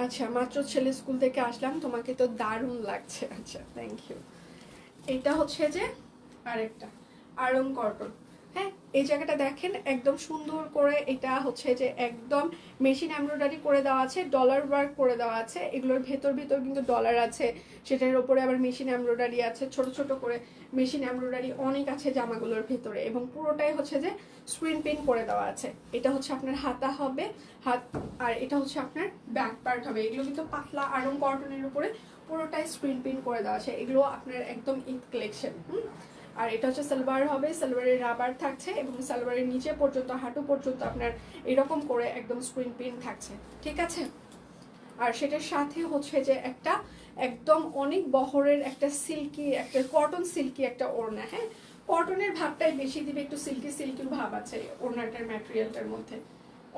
আচ্ছা, মাত্র ছেলে স্কুল থেকে আসলাম, তোমাকে তো দারুণ লাগছে। আচ্ছা, থ্যাংক ইউ। এটা হচ্ছে যে আরেকটা আরং কটন। হ্যাঁ, এই জায়গাটা দেখেন একদম সুন্দর করে, এটা হচ্ছে যে একদম মেশিন এমব্রয়ডারি করে দেওয়া আছে, ডলার ওয়ার্ক করে দেওয়া আছে। এগুলোর ভেতর কিন্তু ডলার আছে, সেটার উপরে আবার মেশিন এমব্রয়ডারি আছে, ছোট ছোট করে মেশিন এমব্রয়ডারি অনেক আছে জামাগুলোর ভেতরে এবং পুরোটাই হচ্ছে যে স্ক্রিন প্রিন্ট করে দেওয়া আছে। এটা হচ্ছে আপনার হাতা হবে, হাত, আর এটা হচ্ছে আপনার ব্যাক পার্ট হবে। এগুলো কিন্তু পাতলা আরং কটনের উপরে পুরোটাই স্ক্রিন প্রিন্ট করে দেওয়া আছে। এগুলো আপনার একদম ঈদ কালেকশন। আর এটা হচ্ছে সালোয়ার হবে, সালোয়ারের রাবার থাকছে এবং সালোয়ারের নিচে পর্যন্ত হাঁটু পর্যন্ত আপনার এরকম করে একদম স্ক্রিন প্রিন্ট থাকছে, ঠিক আছে। আর সেটার সাথে হচ্ছে যে একটা একদম অনেক বহরের একটা সিল্কি, একটা কটন সিল্কি একটা ওড়না। হ্যাঁ, কটনের ভাবটাই বেশি দিবে, একটু সিল্কি সিল্কি ভাব আছে ওড়নাটার ম্যাটেরিয়ালটার মধ্যে।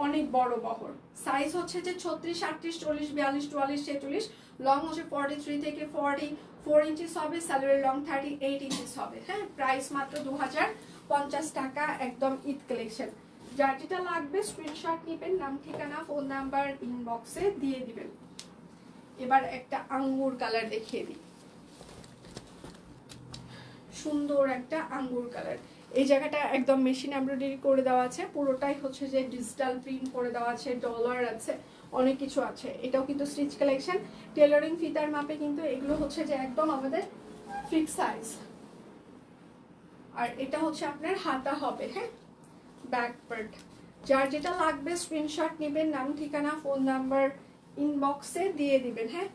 অনেক বড় বহর, সাইজ হচ্ছে যে 36, 38, 40, 42, 44, 46, লং হচ্ছে 43 থেকে 44 ইঞ্চিস হবে। সালোয়ারের লং 38 ইঞ্চিস হবে। হ্যাঁ, প্রাইস মাত্র 2050 টাকা, একদম ঈদ কালেকশন। যার যেটা লাগবে স্ক্রিনশট নেবেন, নাম ঠিকানা ফোন নাম্বার ইনবক্সে দিয়ে দিবেন। এবার একটা আঙ্গুর কালার দেখিয়ে দিই, সুন্দর একটা আঙ্গুর কালার। এই জায়গাটা একদম মেশিন এমব্রয়ডারি করে দেওয়া আছে, পুরোটাই হচ্ছে যে ডিজিটাল প্রিন্ট করে দেওয়া আছে, ডলার আছে, অনেক কিছু আছে। এটাও কিন্তু স্টিচ কালেকশন, টেলারিং ফিতার মাপে কিন্তু এগুলো হচ্ছে যে একদম আমাদের ফিক্স সাইজ। আর এটা হচ্ছে আপনার হাতা হবে। হ্যাঁ, ব্যাক পার্ট। যার যেটা লাগবে স্ক্রিনশট নেবেন, নাম ঠিকানা ফোন নাম্বার ইনবক্সে দিয়ে দিবেন। হ্যাঁ,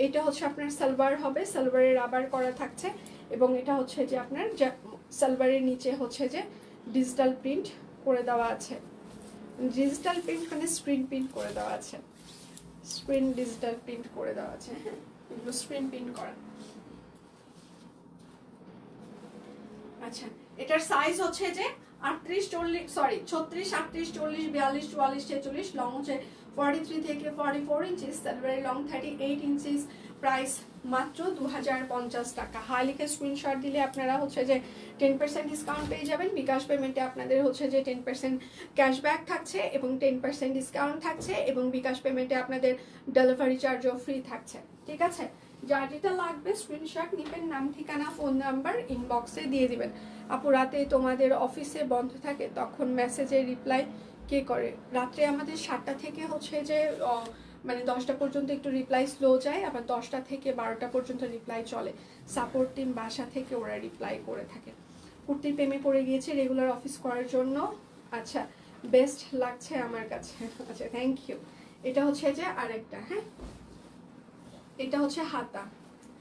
এটা হচ্ছে আপনার সালোয়ার হবে, সালোয়ারের রাবার করা থাকছে, এবং এটা হচ্ছে যে আপনার সালোয়ারের নিচে হচ্ছে যে ডিজিটাল প্রিন্ট করে দেওয়া আছে। ডিজিটাল প্রিন্ট মানে স্ক্রিন প্রিন্ট করে দেওয়া আছে, স্ক্রিন ডিজিটাল প্রিন্ট করে দেওয়া আছে। হ্যাঁ, এগুলো স্ক্রিন প্রিন্ট করা। আচ্ছা, এটার সাইজ হচ্ছে যে 38 40 সরি 36 38 40 42 44 46, লং হচ্ছে 43 থেকে 44 ইঞ্চিস, সালোয়ারের লং 38 ইঞ্চিস। প্রাইস মাত্র 2050 টাকা। হাই লিখে স্ক্রিনশট দিলে আপনারা হচ্ছে যে 10% ডিসকাউন্ট পেয়ে যাবেন। বিকাশ পেমেন্টে আপনাদের হচ্ছে যে 10% ক্যাশব্যাক থাকছে এবং 10% ডিসকাউন্ট থাকছে, এবং বিকাশ পেমেন্টে আপনাদের ডেলিভারি চার্জও ফ্রি থাকছে। ঠিক আছে, যার যেটা লাগবে স্ক্রিনশট নেবেন, নাম ঠিকানা ফোন নাম্বার ইনবক্সে দিয়ে দিবেন। আপু রাতে তোমাদের অফিসে বন্ধ থাকে, তখন মেসেজে রিপ্লাই কে করে? রাত্রে আমাদের 7টা থেকে হচ্ছে যে মানে 10টা পর্যন্ত একটু রিপ্লাই স্লো যায়, আবার 10টা থেকে 12টা পর্যন্ত রিপ্লাই চলে। সাপোর্ট টিম বাসা থেকে ওরা রিপ্লাই করে থাকে। কুর্তির প্রেমে পড়ে গিয়েছে রেগুলার অফিস করার জন্য। আচ্ছা, বেস্ট লাগছে আমার কাছে। আচ্ছা, থ্যাংক ইউ। এটা হচ্ছে যে আরেকটা। হ্যাঁ, এটা হচ্ছে হাতা,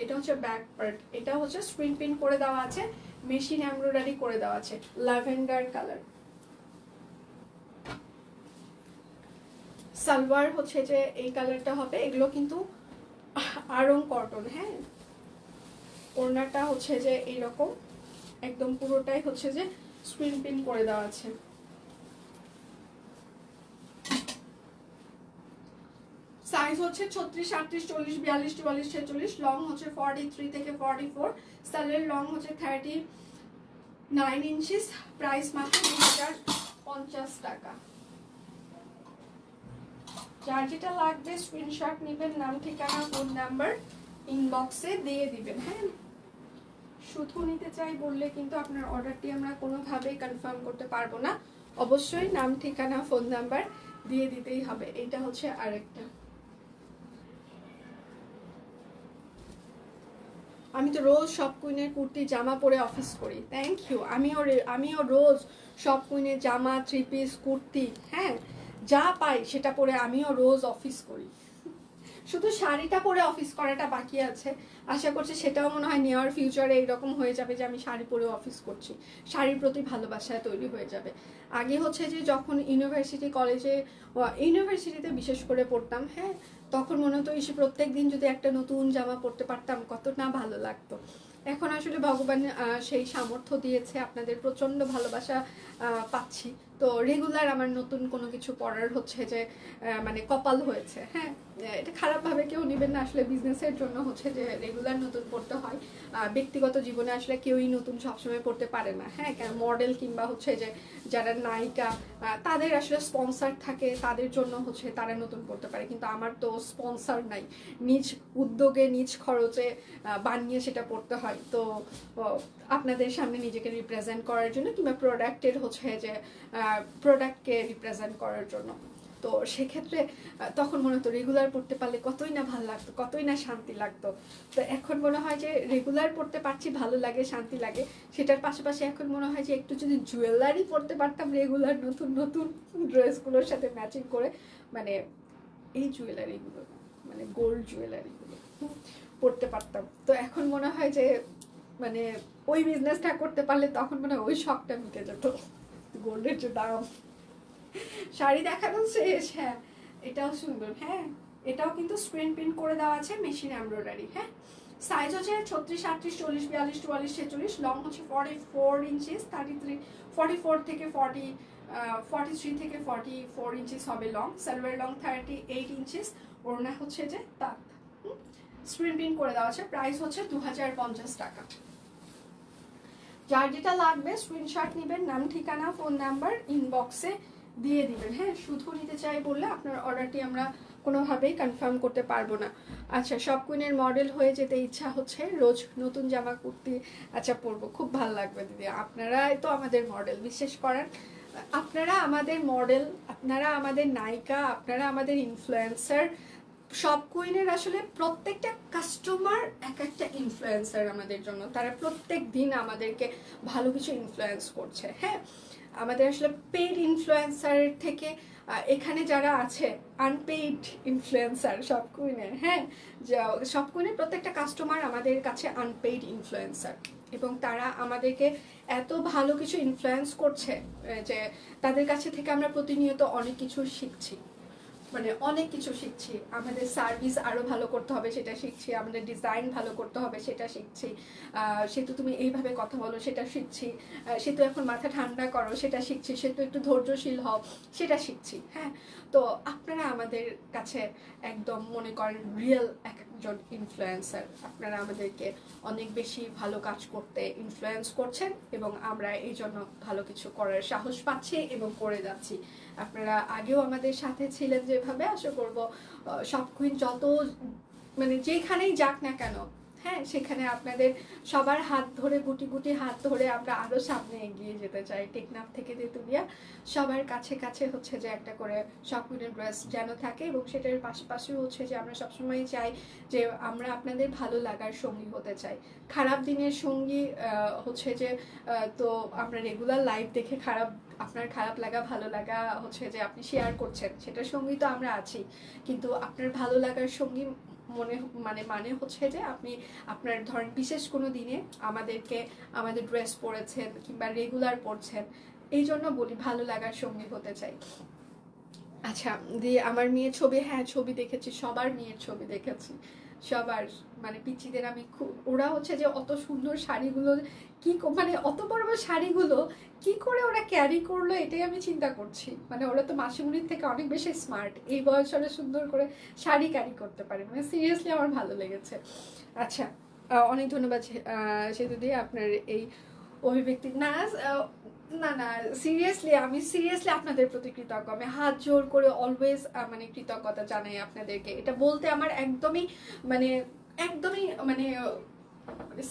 এটা হচ্ছে ব্যাক পার্ট, এটা হচ্ছে স্ক্রিন প্রিন্ট করে দেওয়া আছে, মেশিন এমব্রয়ডারি করে দেওয়া আছে, ল্যাভেন্ডার কালার। সালোয়ার হচ্ছে যে এই কালারটা হবে, এগুলো কিন্তু আরং কটন। হ্যাঁ, ওড়নাটা হচ্ছে যে এইরকম একদম পুরোটাই হচ্ছে যে স্ক্রিন প্রিন্ট করে দেওয়া আছে। সাইজ হচ্ছে 36 38 40 42 44 46, লং হচ্ছে 43 থেকে 44, সালোয়ারের লং হচ্ছে 39 ইঞ্চিস। প্রাইস মাত্র 2050 টাকা। যার যেটা লাগবে স্ক্রিনশট নেবেন, নাম ঠিকানা ফোন নাম্বার ইনবক্সে দিয়ে দিবেন। হ্যাঁ, শুধু নিতে চাই বললে কিন্তু আপনার অর্ডারটি আমরা কোনোভাবেই কনফার্ম করতে পারবো না, অবশ্যই নাম ঠিকানা ফোন নাম্বার দিয়ে দিতেই হবে। এটা হচ্ছে আরেকটা। আমি তো রোজ সব কুইনের কুর্তি জামা পরে অফিস করি। Thank you. আমিও রোজ সব কুইনের জামা, থ্রি পিস, কুর্তি, হ্যাঁ যা পাই সেটা পরে আমিও রোজ অফিস করি। শুধু শাড়িটা পরে অফিস করাটা বাকি আছে। আশা করছি সেটাও মনে হয় নিয়ার ফিউচারে এইরকম হয়ে যাবে যে আমি শাড়ি পরে অফিস করছি, শাড়ির প্রতি ভালোবাসা তৈরি হয়ে যাবে। আগে হচ্ছে যে যখন ইউনিভার্সিটি কলেজে ইউনিভার্সিটিতে বিশেষ করে পড়তাম, হ্যাঁ তখন মনে হতো এসে প্রত্যেক দিন যদি একটা নতুন জামা পরতে পারতাম কত না ভালো লাগতো। এখন আসলে ভগবান সেই সামর্থ্য দিয়েছে, আপনাদের প্রচণ্ড ভালোবাসা পাচ্ছি, তো রেগুলার আমার নতুন কোনো কিছু পড়ার হচ্ছে যে মানে কপাল হয়েছে। হ্যাঁ, এটা খারাপভাবে কেউ নেবেন না, আসলে বিজনেসের জন্য হচ্ছে যে রেগুলার নতুন পড়তে হয়। ব্যক্তিগত জীবনে আসলে কেউই নতুন সবসময় পড়তে পারে না। হ্যাঁ, মডেল কিংবা হচ্ছে যে যারা নায়িকা তাদের আসলে স্পন্সার থাকে, তাদের জন্য হচ্ছে তারা নতুন পড়তে পারে, কিন্তু আমার তো স্পন্সার নাই, নিজ উদ্যোগে নিজ খরচে বানিয়ে সেটা পড়তে হয়। তো আপনাদের সামনে নিজেকে রিপ্রেজেন্ট করার জন্য কিংবা প্রোডাক্টের হচ্ছে যে প্রোডাক্টকে রিপ্রেজেন্ট করার জন্য, তো সেক্ষেত্রে তখন মনে হতো রেগুলার পড়তে পারলে কতই না ভালো লাগতো, কতই না শান্তি লাগতো। তো এখন মনে হয় যে রেগুলার পড়তে পারছি, ভালো লাগে, শান্তি লাগে, সেটার পাশাপাশি এখন মনে হয় যে একটু যদি জুয়েলারি পড়তে পারতাম রেগুলার নতুন নতুন ড্রেসগুলোর সাথে ম্যাচিং করে, মানে এই জুয়েলারিগুলো মানে গোল্ড জুয়েলারিগুলো পড়তে পারতাম, তো এখন মনে হয় যে মানে ওই বিজনেসটা করতে পারলে তখন মনে হয় ওই শখটা মিটে যেত। গোল্ডের যে দাম। শাড়ি দেখানো শেষ। হ্যাঁ, এটাও সুন্দর। হ্যাঁ, এটাও কিন্তু স্ক্রিন প্রিন্ট করে দেওয়া আছে, মেশিন এমব্রয়ডারি। হ্যাঁ, সাইজ হচ্ছে 36 38 40 42 44 46, লং হচ্ছে 44 ইঞ্চিস, 44 থেকে 43 থেকে 44 ইঞ্চিস হবে লং। সালোয়ার লং 38 ইঞ্চিস, ওড়না হচ্ছে যে তাঁত, স্ক্রিন প্রিন্ট করে দেওয়া আছে। প্রাইস হচ্ছে 2050 টাকা। যার যেটা লাগবে স্ক্রিনশট নেবেন, নাম ঠিকানা ফোন নাম্বার ইনবক্সে দিয়ে দিবেন। হ্যাঁ, শুধু নিতে চাই বললে আপনার অর্ডারটি আমরা কোনোভাবেই কনফার্ম করতে পারবো না। আচ্ছা, সব কুইনের মডেল হয়ে যেতে ইচ্ছা হচ্ছে, রোজ নতুন জামা কুর্তি আচ্ছা পরবো, খুব ভালো লাগবে দিদি, আপনারাই তো আমাদের মডেল, বিশেষ করেন আপনারা আমাদের মডেল, আপনারা আমাদের নায়িকা, আপনারা আমাদের ইনফ্লুয়েন্সার। সব কুইনের আসলে প্রত্যেকটা কাস্টমার এক একটা ইনফ্লুয়েন্সার আমাদের জন্য, তারা প্রত্যেক দিন আমাদেরকে ভালো কিছু ইনফ্লুয়েন্স করছে। হ্যাঁ, আমাদের আসলে পেইড ইনফ্লুয়েন্সারের থেকে এখানে যারা আছে আনপেইড ইনফ্লুয়েন্সার সব কুইনের, হ্যাঁ, সব কুইনের প্রত্যেকটা কাস্টমার আমাদের কাছে আনপেইড ইনফ্লুয়েন্সার, এবং তারা আমাদেরকে এত ভালো কিছু ইনফ্লুয়েন্স করছে যে তাদের কাছে থেকে আমরা প্রতিনিয়ত অনেক কিছু শিখছি, মানে অনেক কিছু শিখছি। আমাদের সার্ভিস আরো ভালো করতে হবে সেটা শিখছি, আমাদের ডিজাইন ভালো করতে হবে সেটা শিখছি, সেতু তুমি এইভাবে কথা বলো সেটা শিখছি, সেতু এখন মাথা ঠান্ডা করো সেটা শিখছি, সেতু একটু ধৈর্যশীল হও সেটা শিখছি। হ্যাঁ, তো আপনারা আমাদের কাছে একদম মনে করেন রিয়েল একজন ইনফ্লুয়েন্সার, আপনারা আমাদেরকে অনেক বেশি ভালো কাজ করতে ইনফ্লুয়েন্স করছেন এবং আমরা এই জন্য ভালো কিছু করার সাহস পাচ্ছি এবং করে যাচ্ছি। আপনারা আগেও আমাদের সাথে ছিলেন যেভাবে, আশা করব সব কুইন যত মানে যেখানেই যাক না কেন, হ্যাঁ, সেখানে আপনাদের সবার হাত ধরে গুটি গুটি হাত ধরে আমরা আরো সামনে এগিয়ে যেতে চাই। টেকনাফ থেকে তেতুলিয়া সবার কাছে কাছে হচ্ছে যে একটা করে সব কুইনের ড্রেস যেন থাকে, এবং সেটার পাশাপাশি হচ্ছে যে আমরা সবসময় চাই যে আমরা আপনাদের ভালো লাগার সঙ্গী হতে চাই। খারাপ দিনের সঙ্গী হচ্ছে যে তো আমরা রেগুলার লাইভ দেখে আপনার খারাপ লাগা ভালো লাগা হচ্ছে যে আপনি শেয়ার করছেন, সেটার সঙ্গী তো আমরা আছি, কিন্তু আপনার ভালো লাগার সঙ্গী মানে হচ্ছে যে আপনি আপনার ধরেন বিশেষ কোনো দিনে আমাদের ড্রেস পরেছেন কিংবা রেগুলার পরছেন, এই জন্য বলি ভালো লাগার সঙ্গী হতে চাই। আচ্ছা, দিয়ে আমার মেয়ের ছবি, হ্যাঁ ছবি দেখেছি, সবার মেয়ের ছবি দেখেছি, সবার, মানে পিচ্চিদের আমি খুব, ওরা হচ্ছে যে অত সুন্দর শাড়িগুলো মানে অত বড় বড় শাড়িগুলো কি করে ওরা ক্যারি করলো এটাই আমি চিন্তা করছি। মানে ওরা তো মাসিমুনির থেকে অনেক বেশি স্মার্ট, এই বয়সে ওরা সুন্দর করে শাড়ি ক্যারি করতে পারে, মানে সিরিয়াসলি আমার ভালো লেগেছে। আচ্ছা, অনেক ধন্যবাদ সেতু দিয়ে আপনার এই অভিব্যক্তি। না না না, আমি সিরিয়াসলি আপনাদের প্রতি কৃতজ্ঞ, আমি হাত জোর করে অলওয়েজ মানে কৃতজ্ঞতা জানাই আপনাদেরকে। এটা বলতে আমার একদমই মানে মানে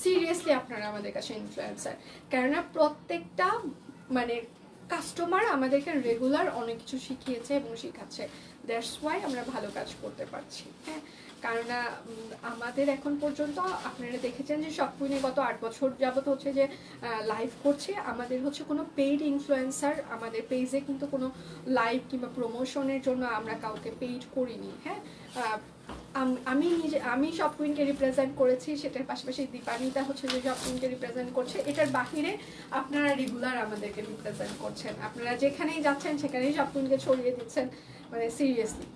সিরিয়াসলি আপনারা আমাদের কাছে ইনফ্লুয়েন্সার, কেননা প্রত্যেকটা মানে কাস্টমার আমাদেরকে রেগুলার অনেক কিছু শিখিয়েছে এবং শিখাচ্ছে, দ্যাটস ওয়াই আমরা ভালো কাজ করতে পারছি। হ্যাঁ, কেননা আমাদের এখন পর্যন্ত আপনারা দেখেছেন যে সব কুইনে গত 8 বছর যাবত হচ্ছে যে লাইভ করছে, আমাদের হচ্ছে কোনো পেইড ইনফ্লুয়েন্সার আমাদের পেজে কিন্তু কোনো লাইভ কিংবা প্রমোশনের জন্য আমরা কাউকে পেইড করিনি। হ্যাঁ, আমি সব কুইনকে রিপ্রেজেন্ট করেছি, সেটার পাশাপাশি দীপানিতা হচ্ছে যে সব কুইনকে রিপ্রেজেন্ট করছে, এটার বাহিরে আপনারা রেগুলার আমাদেরকে রিপ্রেজেন্ট করছেন, আপনারা যেখানেই যাচ্ছেন সেখানেই সব কুইনকে ছড়িয়ে দিচ্ছেন, মানে সিরিয়াসলি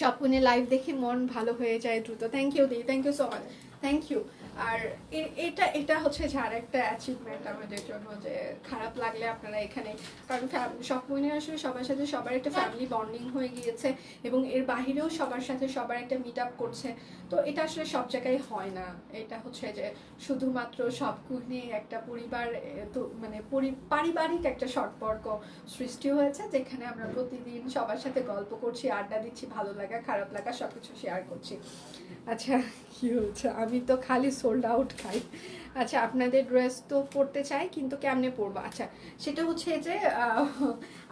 সব কুইনের লাইভ দেখে মন ভালো হয়ে যায় দ্রুত। থ্যাংক ইউ দি, thank you so much, thank you. আর এটা হচ্ছে যে আর একটা অ্যাচিভমেন্ট আমাদের জন্য, যে খারাপ লাগলে আপনারা এখানে, কারণ সব কুইনে আসলে সবার সাথে সবার একটা ফ্যামিলি বন্ডিং হয়ে গিয়েছে এবং এর বাহিরেও সবার সাথে সবার একটা মিট আপ করছে, তো এটা আসলে সব জায়গায় হয় না। এটা হচ্ছে যে শুধুমাত্র সব কুইনে একটা পরিবার, তো মানে পারিবারিক একটা সম্পর্ক সৃষ্টি হয়েছে, যেখানে আমরা প্রতিদিন সবার সাথে গল্প করছি, আড্ডা দিচ্ছি, ভালো লাগা খারাপ লাগা সবকিছু শেয়ার করছি। আচ্ছা, কি হচ্ছে, আমি তো খালি সোল্ড আউট খাই। আচ্ছা, আপনাদের ড্রেস তো পরতে চাই কিন্তু কেমনে পরবো? আচ্ছা, সেটা হচ্ছে যে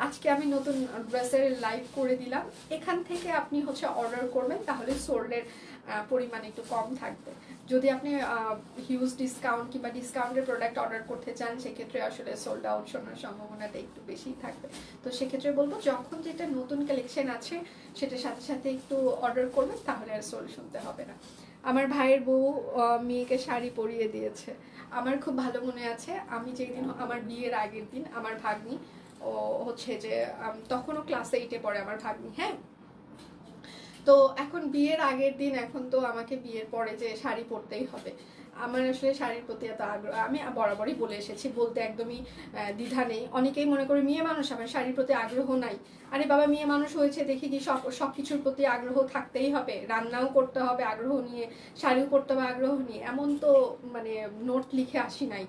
আজকে আমি নতুন ড্রেসের লাইভ করে দিলাম, এখান থেকে আপনি হচ্ছে অর্ডার করবেন, তাহলে সোল্ডের পরিমাণ একটু কম থাকবে। যদি আপনি হিউজ ডিসকাউন্ট কিংবা ডিসকাউন্টের প্রোডাক্ট অর্ডার করতে চান, সেক্ষেত্রে আসলে সোল্ড আউট শোনার সম্ভাবনাটা একটু বেশি থাকবে। তো সেক্ষেত্রে বলবো যখন যেটা নতুন কালেকশন আছে সেটার সাথে সাথে একটু অর্ডার করবেন, তাহলে আর সোল্ড শুনতে হবে না। আমার ভাইয়ের বউ মেয়েকে শাড়ি পরিয়ে দিয়েছে, আমার খুব ভালো মনে আছে। আমি যেদিন আমার বিয়ের আগের দিন আমার ভাগ্নি ও হচ্ছে যে তখনও ক্লাস 8-এ পড়ে আমার ভাগ্নি। হ্যাঁ, তো এখন বিয়ের আগের দিন, এখন তো আমাকে বিয়ের পরে যে শাড়ি পরতেই হবে, আমার আসলে শাড়ির প্রতি এত আগ্রহ, আমি বরাবরই বলে এসেছি, বলতে একদমই দ্বিধা নেই। অনেকেই মনে করে মেয়ে মানুষ আমার শাড়ির প্রতি আগ্রহ নাই, আরে বাবা মেয়ে মানুষ হয়েছে দেখি কি সব কিছুর প্রতি আগ্রহ থাকতেই হবে, রান্নাও করতে হবে আগ্রহ নিয়ে, শাড়িও পরতে হবে আগ্রহ নিয়ে, এমন তো মানে নোট লিখে আসি নাই,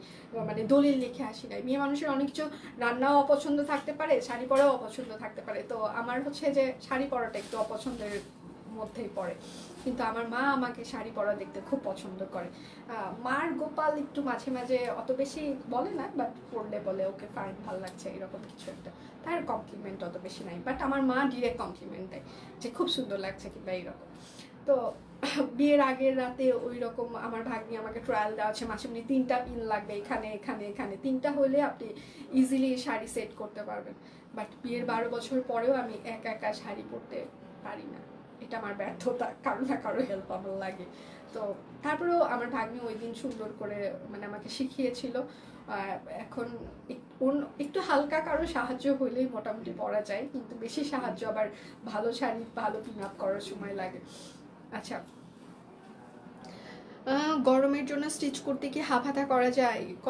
মানে দলিল লিখে আসি নাই। মেয়ে মানুষের অনেক কিছু রান্নাও অপছন্দ থাকতে পারে, শাড়ি পরাও অপছন্দ থাকতে পারে, তো আমার হচ্ছে যে শাড়ি পরাটা একটু অপছন্দের মধ্যেই পড়ে, কিন্তু আমার মা আমাকে শাড়ি পরা দেখতে খুব পছন্দ করে। মার গোপাল একটু মাঝে মাঝে অত বেশি বলে না, বাট পড়লে বলে ওকে ফাইন ভালো লাগছে এরকম কিছু একটা, তার কমপ্লিমেন্ট অত বেশি নাই, বাট আমার মা ডিরেক্ট কমপ্লিমেন্ট দেয় যে খুব সুন্দর লাগছে কিংবা এইরকম। তো বিয়ের আগের রাতে ওই রকম আমার ভাগ্নি আমাকে ট্রায়াল দেওয়া আছে, মাসে 3টা পিন লাগবে, এখানে এখানে এখানে 3টা হলে আপনি ইজিলি শাড়ি সেট করতে পারবেন। বাট বিয়ের 12 বছর পরেও আমি একা একা শাড়ি পরতে পারি না, এটা আমার ব্যর্থতা, কারো না কারো হেল্প আমার লাগে। তো তারপরেও আমার ভাগ্নি ওই দিন সুন্দর করে মানে আমাকে শিখিয়েছিল। এখন একটু হালকা কারো সাহায্য হইলেই মোটামুটি পরা যায়, কিন্তু বেশি সাহায্য আবার ভালো শাড়ি ভালো পিন আপ করার সময় লাগে। আচ্ছা, গরমের জন্য স্টিচ করতে কি হাফ হাতা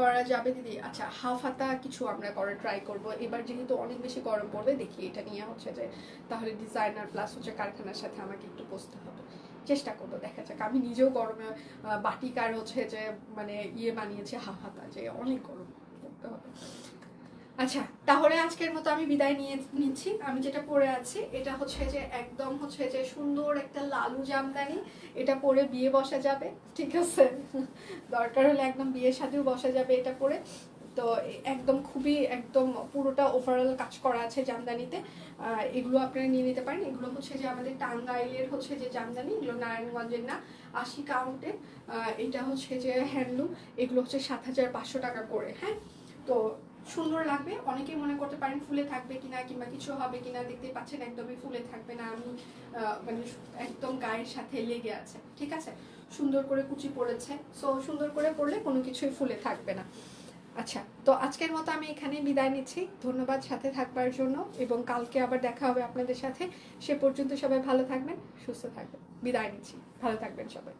করা যাবে দিদি? আচ্ছা, হাফ হাতা কিছু আমরা করার ট্রাই করব এবার, যেহেতু অনেক বেশি গরম পড়বে। দেখি এটা নিয়ে হচ্ছে যে তাহলে ডিজাইনার প্লাস হচ্ছে কারখানার সাথে আমাকে একটু বসতে হবে, চেষ্টা করবো, দেখা যাক। আমি নিজেও গরমে বাটিক আর হচ্ছে যে মানে বানিয়েছি হাফ হাতা, যে অনেক গরম করতে হবে। আচ্ছা, তাহলে আজকের মতো আমি বিদায় নিচ্ছি। আমি যেটা পরে আছি এটা হচ্ছে যে একদম হচ্ছে যে সুন্দর একটা লালু জামদানি, এটা পরে বিয়ে বসা যাবে, ঠিক আছে? দরকার হলে একদম বিয়ের সাথেও বসা যাবে এটা পরে। তো একদম খুবই একদম পুরোটা ওভারঅল কাজ করা আছে জামদানিতে। এগুলো আপনারা নিয়ে নিতে পারেন। এগুলো হচ্ছে যে আমাদের টাঙ্গাইলের হচ্ছে যে জামদানি, এগুলো নারায়ণগঞ্জের না, 80 কাউন্টে। এটা হচ্ছে যে হ্যান্ডলুম, এগুলো হচ্ছে 7,500 টাকা করে। হ্যাঁ, তো সুন্দর লাগবে। অনেকেই মনে করতে পারেন ফুলে থাকবে কিনা কিংবা কিছু হবে কিনা, দেখতেই পাচ্ছেন একদমই ফুলে থাকবে না। আমি মানে একদম গায়ের সাথে লেগে আছে, ঠিক আছে? সুন্দর করে কুচি পড়েছে, সো সুন্দর করে পরলে কোনো কিছুই ফুলে থাকবে না। আচ্ছা, তো আজকের মতো আমি এখানে বিদায় নিচ্ছি। ধন্যবাদ সাথে থাকবার জন্য, এবং কালকে আবার দেখা হবে আপনাদের সাথে। সে পর্যন্ত সবাই ভালো থাকবেন, সুস্থ থাকবেন। বিদায় নিচ্ছি, ভালো থাকবেন সবাই।